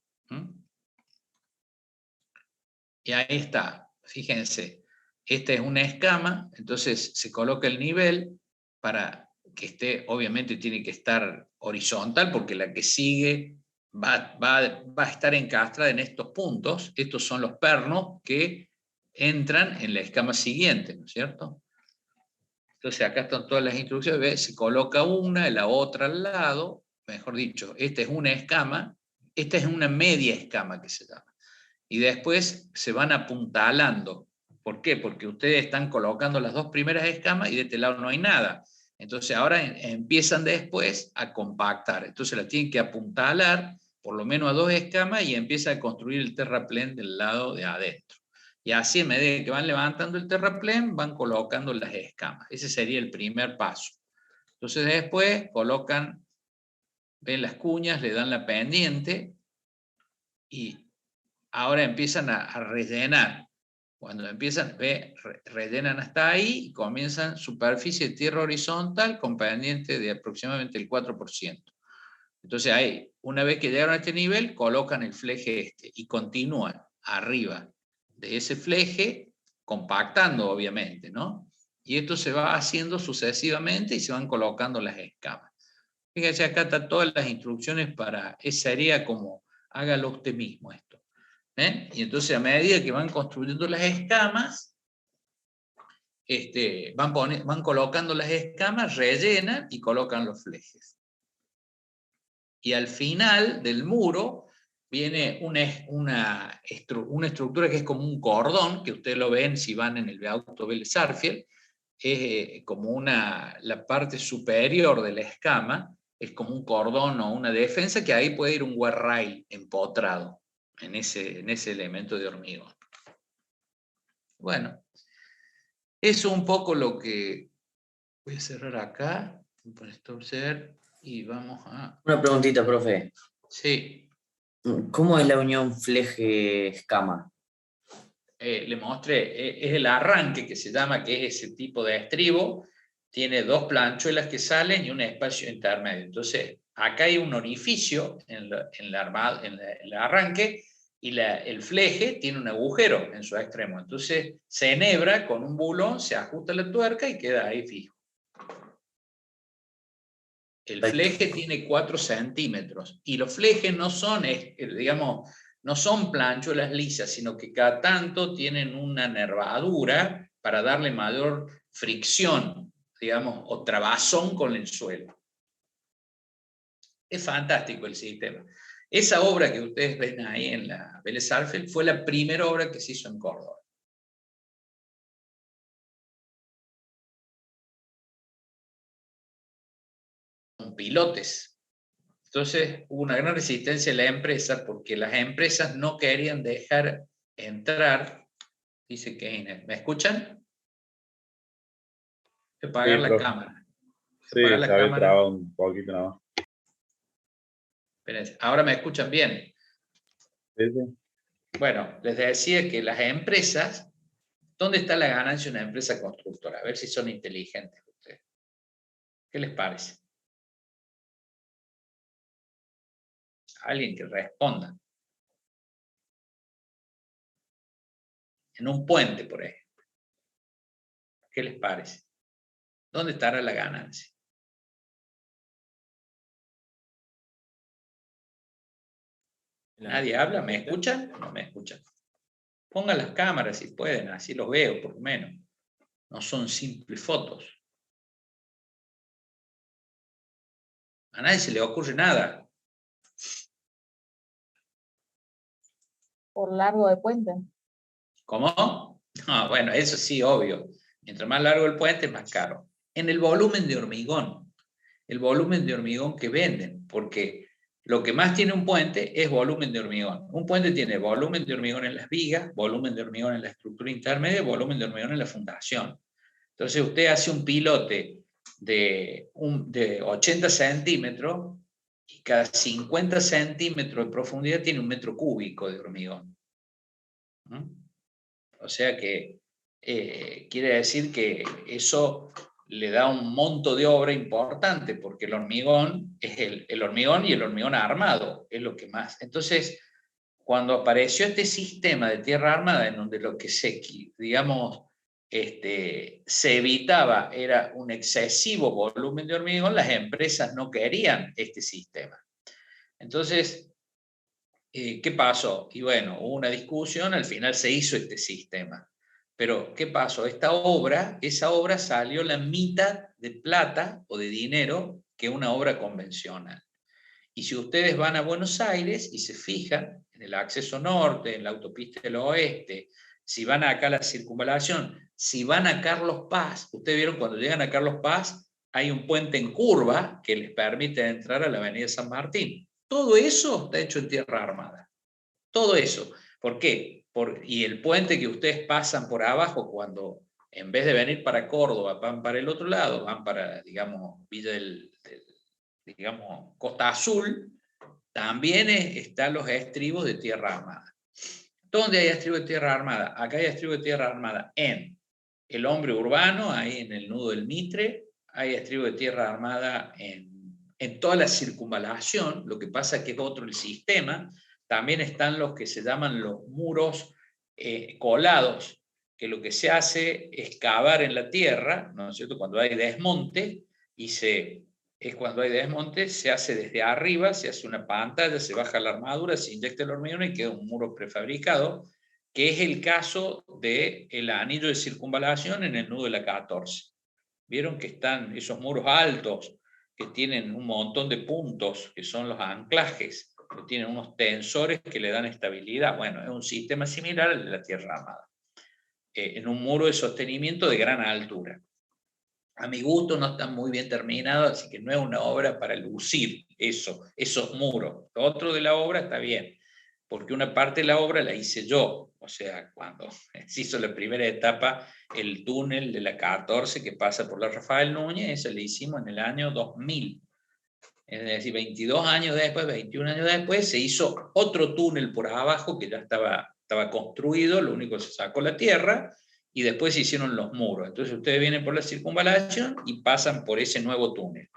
Y ahí está, fíjense, esta es una escama, entonces se coloca el nivel para que esté, obviamente tiene que estar horizontal, porque la que sigue va a estar encastrada en estos puntos. Estos son los pernos que entran en la escama siguiente, ¿no es cierto? Entonces acá están todas las instrucciones, ¿ves? Se coloca una, la otra al lado, mejor dicho, esta es una escama, esta es una media escama que se llama. Y después se van apuntalando. ¿Por qué? Porque ustedes están colocando las 2 primeras escamas y de este lado no hay nada. Entonces ahora empiezan después a compactar. Entonces la tienen que apuntalar por lo menos a 2 escamas y empieza a construir el terraplén del lado de adentro. Y así, a medida que van levantando el terraplén, van colocando las escamas. Ese sería el primer paso. Entonces después colocan, ven las cuñas, le dan la pendiente y ahora empiezan a rellenar. Cuando empiezan, rellenan hasta ahí y comienzan superficie de tierra horizontal con pendiente de aproximadamente el 4%. Entonces ahí, una vez que llegaron a este nivel, colocan el fleje este y continúan arriba de ese fleje, compactando obviamente, ¿no? Y esto se va haciendo sucesivamente y se van colocando las escamas. Fíjense, acá están todas las instrucciones para, sería como, hágalo usted mismo esto. Y entonces a medida que van construyendo las escamas, van colocando las escamas, rellenan y colocan los flejes. Y al final del muro viene una estructura que es como un cordón, que ustedes lo ven si van en el auto Vélez Sarsfield, es como la parte superior de la escama, es como un cordón o una defensa, que ahí puede ir un guarrail empotrado en ese elemento de hormigón. Bueno, eso es un poco lo que voy a cerrar acá, por esto y vamos a... Una preguntita, profe. Sí. ¿Cómo es la unión fleje-escama? Le mostré, es el arranque que se llama, que es ese tipo de estribo, tiene 2 planchuelas que salen y un espacio intermedio. Entonces, acá hay un orificio en el arranque, y el fleje tiene un agujero en su extremo. Entonces, se enhebra con un bulón, se ajusta la tuerca y queda ahí fijo. El fleje tiene 4 centímetros, y los flejes no son, digamos, no son planchuelas lisas, sino que cada tanto tienen una nervadura para darle mayor fricción, digamos, o trabazón con el suelo. Es fantástico el sistema. Esa obra que ustedes ven ahí en la Vélez Sarsfield fue la primera obra que se hizo en Córdoba. Con pilotes. Entonces hubo una gran resistencia en la empresa, porque las empresas no querían dejar entrar, dice Keynes. ¿Me escuchan? Voy a apagar la cámara. Sí, se había trabado un poquito nada más. Espérense. Ahora me escuchan bien. Sí, sí. Bueno, les decía que las empresas, ¿dónde está la ganancia de una empresa constructora? A ver si son inteligentes ustedes. ¿Qué les parece? Alguien que responda. En un puente, por ejemplo. ¿Qué les parece? ¿Dónde estará la ganancia? ¿Nadie habla? ¿Me escuchan? No me escuchan. Pongan las cámaras si pueden, así los veo por lo menos. No son simples fotos. A nadie se le ocurre nada. Por largo de puente. ¿Cómo? No, bueno, eso sí, obvio. Mientras más largo el puente, más caro. En el volumen de hormigón. El volumen de hormigón que venden, porque lo que más tiene un puente es volumen de hormigón. Un puente tiene volumen de hormigón en las vigas, volumen de hormigón en la estructura intermedia, volumen de hormigón en la fundación. Entonces usted hace un pilote de 80 centímetros y cada 50 centímetros de profundidad tiene 1 metro cúbico de hormigón. ¿Mm? O sea que quiere decir que eso le da un monto de obra importante, porque el hormigón es el hormigón y el hormigón armado, es lo que más. Entonces, cuando apareció este sistema de tierra armada, en donde lo que digamos, se evitaba era un excesivo volumen de hormigón, las empresas no querían este sistema. Entonces, ¿qué pasó? Y bueno, hubo una discusión, al final se hizo este sistema. Pero, ¿qué pasó? Esa obra salió la mitad de plata o de dinero que una obra convencional. Y si ustedes van a Buenos Aires y se fijan en el acceso norte, en la autopista del oeste, si van acá a la circunvalación, si van a Carlos Paz, ustedes vieron cuando llegan a Carlos Paz, hay un puente en curva que les permite entrar a la avenida San Martín. Todo eso está hecho en tierra armada. Todo eso. ¿Por qué? Y el puente que ustedes pasan por abajo cuando, en vez de venir para Córdoba, van para el otro lado, van para, digamos, digamos, Costa Azul, también están los estribos de tierra armada. ¿Dónde hay estribos de tierra armada? Acá hay estribos de tierra armada en el Hombre Urbano, ahí en el nudo del Mitre, hay estribos de tierra armada en toda la circunvalación, lo que pasa es que es otro el sistema. También están los que se llaman los muros colados, que lo que se hace es cavar en la tierra, ¿no es cierto? Cuando hay desmonte, cuando hay desmonte, se hace desde arriba, se hace una pantalla, se baja la armadura, se inyecta el hormigón y queda un muro prefabricado, que es el caso del anillo de circunvalación en el nudo de la 14. Vieron que están esos muros altos, que tienen un montón de puntos, que son los anclajes, que tienen unos tensores que le dan estabilidad. Bueno, es un sistema similar al de la tierra armada, en un muro de sostenimiento de gran altura. A mi gusto no están muy bien terminados, así que no es una obra para lucir esos muros. Lo otro de la obra está bien, porque una parte de la obra la hice yo. O sea, cuando se hizo la primera etapa, el túnel de la 14 que pasa por la Rafael Núñez, eso lo hicimos en el año 2000. Es decir, 22 años después, 21 años después, se hizo otro túnel por abajo que ya estaba construido, lo único que se sacó la tierra, y después se hicieron los muros. Entonces ustedes vienen por la circunvalación y pasan por ese nuevo túnel.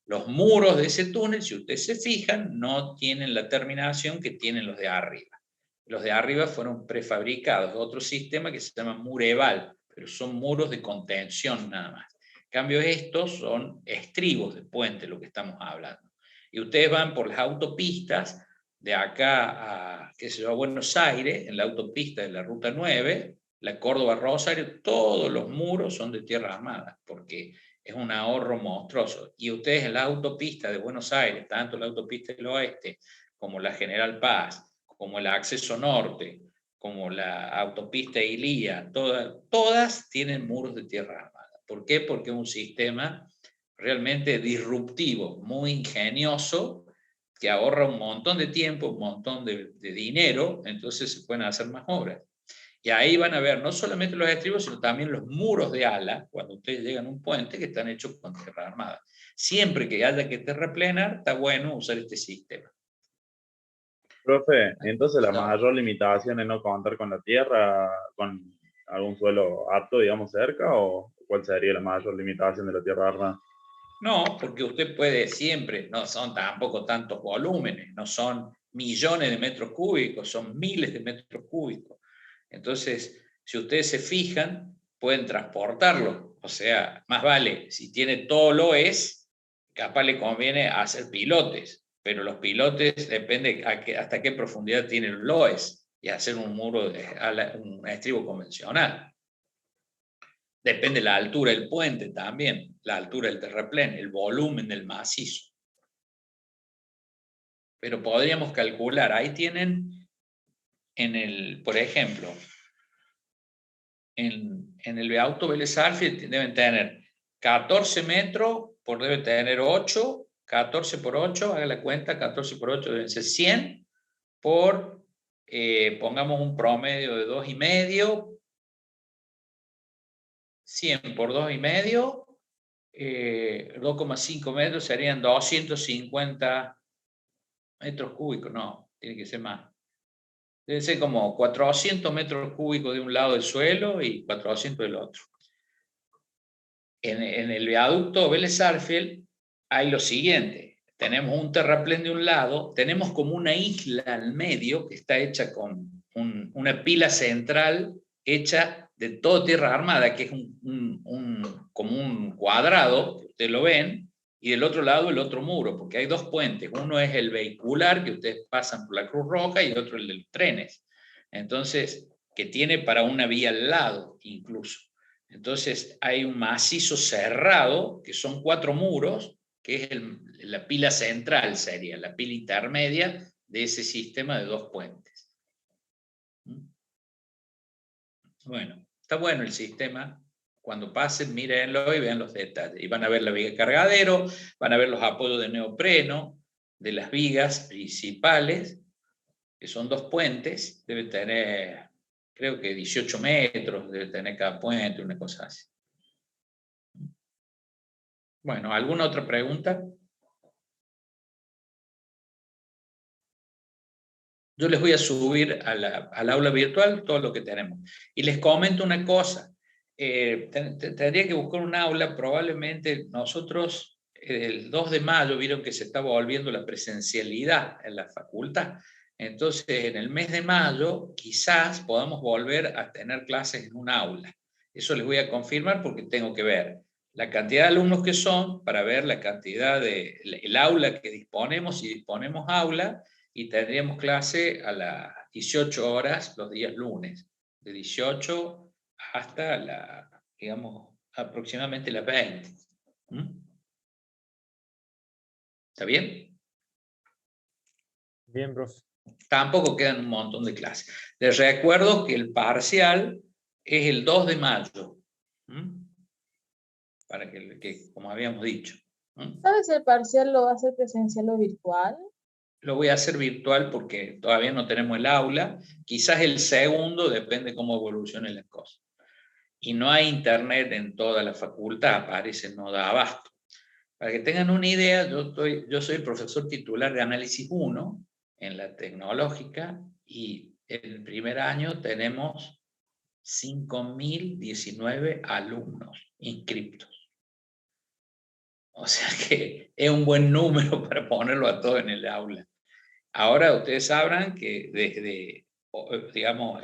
Los muros de ese túnel, si ustedes se fijan, no tienen la terminación que tienen los de arriba. Los de arriba fueron prefabricados, otro sistema que se llama mureval, pero son muros de contención nada más. En cambio, estos son estribos de puente, lo que estamos hablando. Y ustedes van por las autopistas de acá a Buenos Aires, en la autopista de la Ruta 9, la Córdoba-Rosario, todos los muros son de tierra armada, porque es un ahorro monstruoso. Y ustedes en la autopista de Buenos Aires, tanto la autopista del oeste, como la General Paz, como el acceso norte, como la autopista Ilía, todas tienen muros de tierra armada. ¿Por qué? Porque es un sistema realmente disruptivo, muy ingenioso, que ahorra un montón de tiempo, un montón de dinero, entonces se pueden hacer más obras. Y ahí van a ver no solamente los estribos, sino también los muros de ala, cuando ustedes llegan a un puente, que están hechos con tierra armada. Siempre que haya que terraplenar, está bueno usar este sistema. Profe, entonces la mayor limitación es no contar con la tierra, con algún suelo apto, digamos, cerca, o cuál sería la mayor limitación de la tierra armada? No, porque usted puede siempre, no son tampoco tantos volúmenes, no son millones de metros cúbicos, son miles de metros cúbicos. Entonces, si ustedes se fijan, pueden transportarlo. O sea, más vale, si tiene todo lo capaz le conviene hacer pilotes, pero los pilotes depende hasta qué profundidad tienen los loes y hacer un muro, un estribo convencional. Depende de la altura del puente también, la altura del terraplén, el volumen del macizo. Pero podríamos calcular, ahí tienen, por ejemplo, en el viaducto Vélez Sarsfield deben tener 14 metros, debe tener 8, 14 por 8, haga la cuenta, 14 por 8 deben ser 100, pongamos un promedio de 2,5, 100 por 2,5, 2,5 metros serían 250 metros cúbicos, no, tiene que ser más. Debe ser como 400 metros cúbicos de un lado del suelo y 400 del otro. En el viaducto Vélez Sarsfield hay lo siguiente. Tenemos un terraplén de un lado, tenemos como una isla al medio que está hecha con una pila central hecha de todo tierra armada, que es como un cuadrado, que ustedes lo ven, y del otro lado el otro muro, porque hay dos puentes. Uno es el vehicular, que ustedes pasan por la Cruz Roja, y otro el de los trenes. Entonces, que tiene para una vía al lado, incluso. Entonces, hay un macizo cerrado, que son 4 muros, que es la pila central, sería la pila intermedia de ese sistema de 2 puentes. Bueno, está bueno el sistema. Cuando pasen, mírenlo y vean los detalles. Y van a ver la viga de cargadero, van a ver los apoyos de neopreno de las vigas principales, que son 2 puentes, debe tener, creo que 18 metros, debe tener cada puente, una cosa así. Bueno, ¿alguna otra pregunta? Yo les voy a subir al aula virtual todo lo que tenemos. Y les comento una cosa. Tendría que buscar un aula, probablemente nosotros el 2 de mayo vieron que se estaba volviendo la presencialidad en la facultad. Entonces, en el mes de mayo quizás podamos volver a tener clases en un aula. Eso les voy a confirmar porque tengo que ver la cantidad de alumnos que son para ver la cantidad el aula que disponemos, si disponemos aula, y tendríamos clase a las 18 horas los días lunes, de 18 hasta digamos, aproximadamente las 20. ¿Está bien? Bien, profe. Tampoco quedan un montón de clases. Les recuerdo que el parcial es el 2 de mayo. Para que como habíamos dicho. ¿Sabes si el parcial lo va a hacer presencial o virtual? Lo voy a hacer virtual porque todavía no tenemos el aula. Quizás el segundo, depende cómo evolucionen las cosas. Y no hay internet en toda la facultad, parece no da abasto. Para que tengan una idea, yo soy el profesor titular de Análisis 1 en la tecnológica y en el primer año tenemos 5.019 alumnos inscriptos. O sea que es un buen número para ponerlo a todo en el aula. Ahora ustedes sabrán que desde, digamos,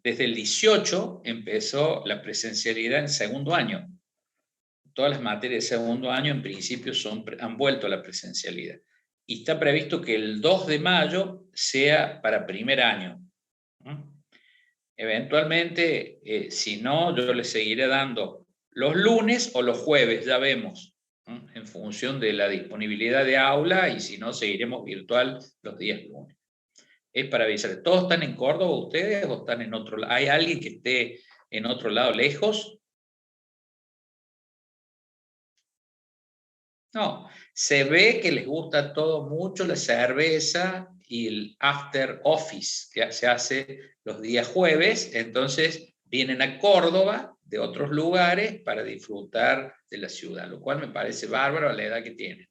desde el 18 empezó la presencialidad en segundo año. Todas las materias de segundo año en principio han vuelto a la presencialidad. Y está previsto que el 2 de mayo sea para primer año. Eventualmente, si no, yo les seguiré dando los lunes o los jueves, ya vemos, en función de la disponibilidad de aula, y si no, seguiremos virtual los días lunes. Es para avisar, ¿todos están en Córdoba ustedes o están en otro lado? ¿Hay alguien que esté en otro lado lejos? No, se ve que les gusta todo mucho la cerveza y el after office que se hace los días jueves, entonces vienen a Córdoba de otros lugares para disfrutar de la ciudad, lo cual me parece bárbaro a la edad que tienen.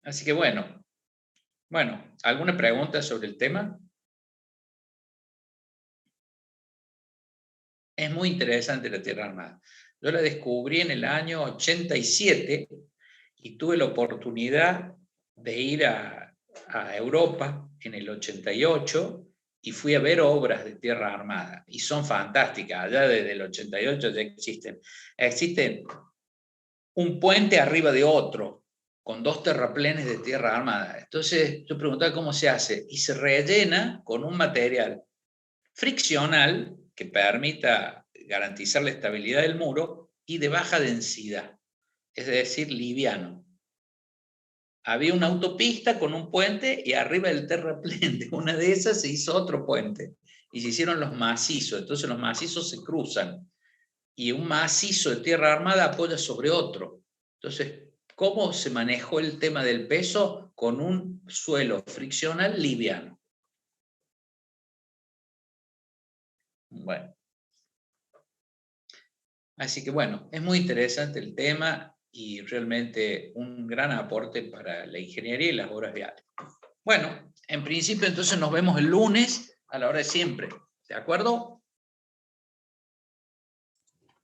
Así que bueno, ¿alguna pregunta sobre el tema? Es muy interesante la Tierra Armada. Yo la descubrí en el año 87 y tuve la oportunidad de ir a Europa en el 88 y fui a ver obras de tierra armada. Y son fantásticas. Allá desde el 88 ya existen. Existen un puente arriba de otro, con 2 terraplenes de tierra armada. Entonces yo preguntaba cómo se hace, y se rellena con un material friccional que permita garantizar la estabilidad del muro y de baja densidad, es decir, liviano. Había una autopista con un puente y arriba del terraplén de una de esas se hizo otro puente y se hicieron los macizos. Entonces los macizos se cruzan y un macizo de tierra armada apoya sobre otro. Entonces, ¿cómo se manejó el tema del peso? Con un suelo friccional liviano. Bueno. Así que bueno, es muy interesante el tema y realmente un gran aporte para la ingeniería y las obras viales. Bueno, en principio entonces nos vemos el lunes a la hora de siempre. ¿De acuerdo?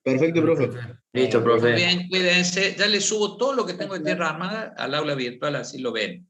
Perfecto, profe. Listo, Muy profe. bien, cuídense. Ya les subo todo lo que tengo de tierra armada al aula virtual, así lo ven.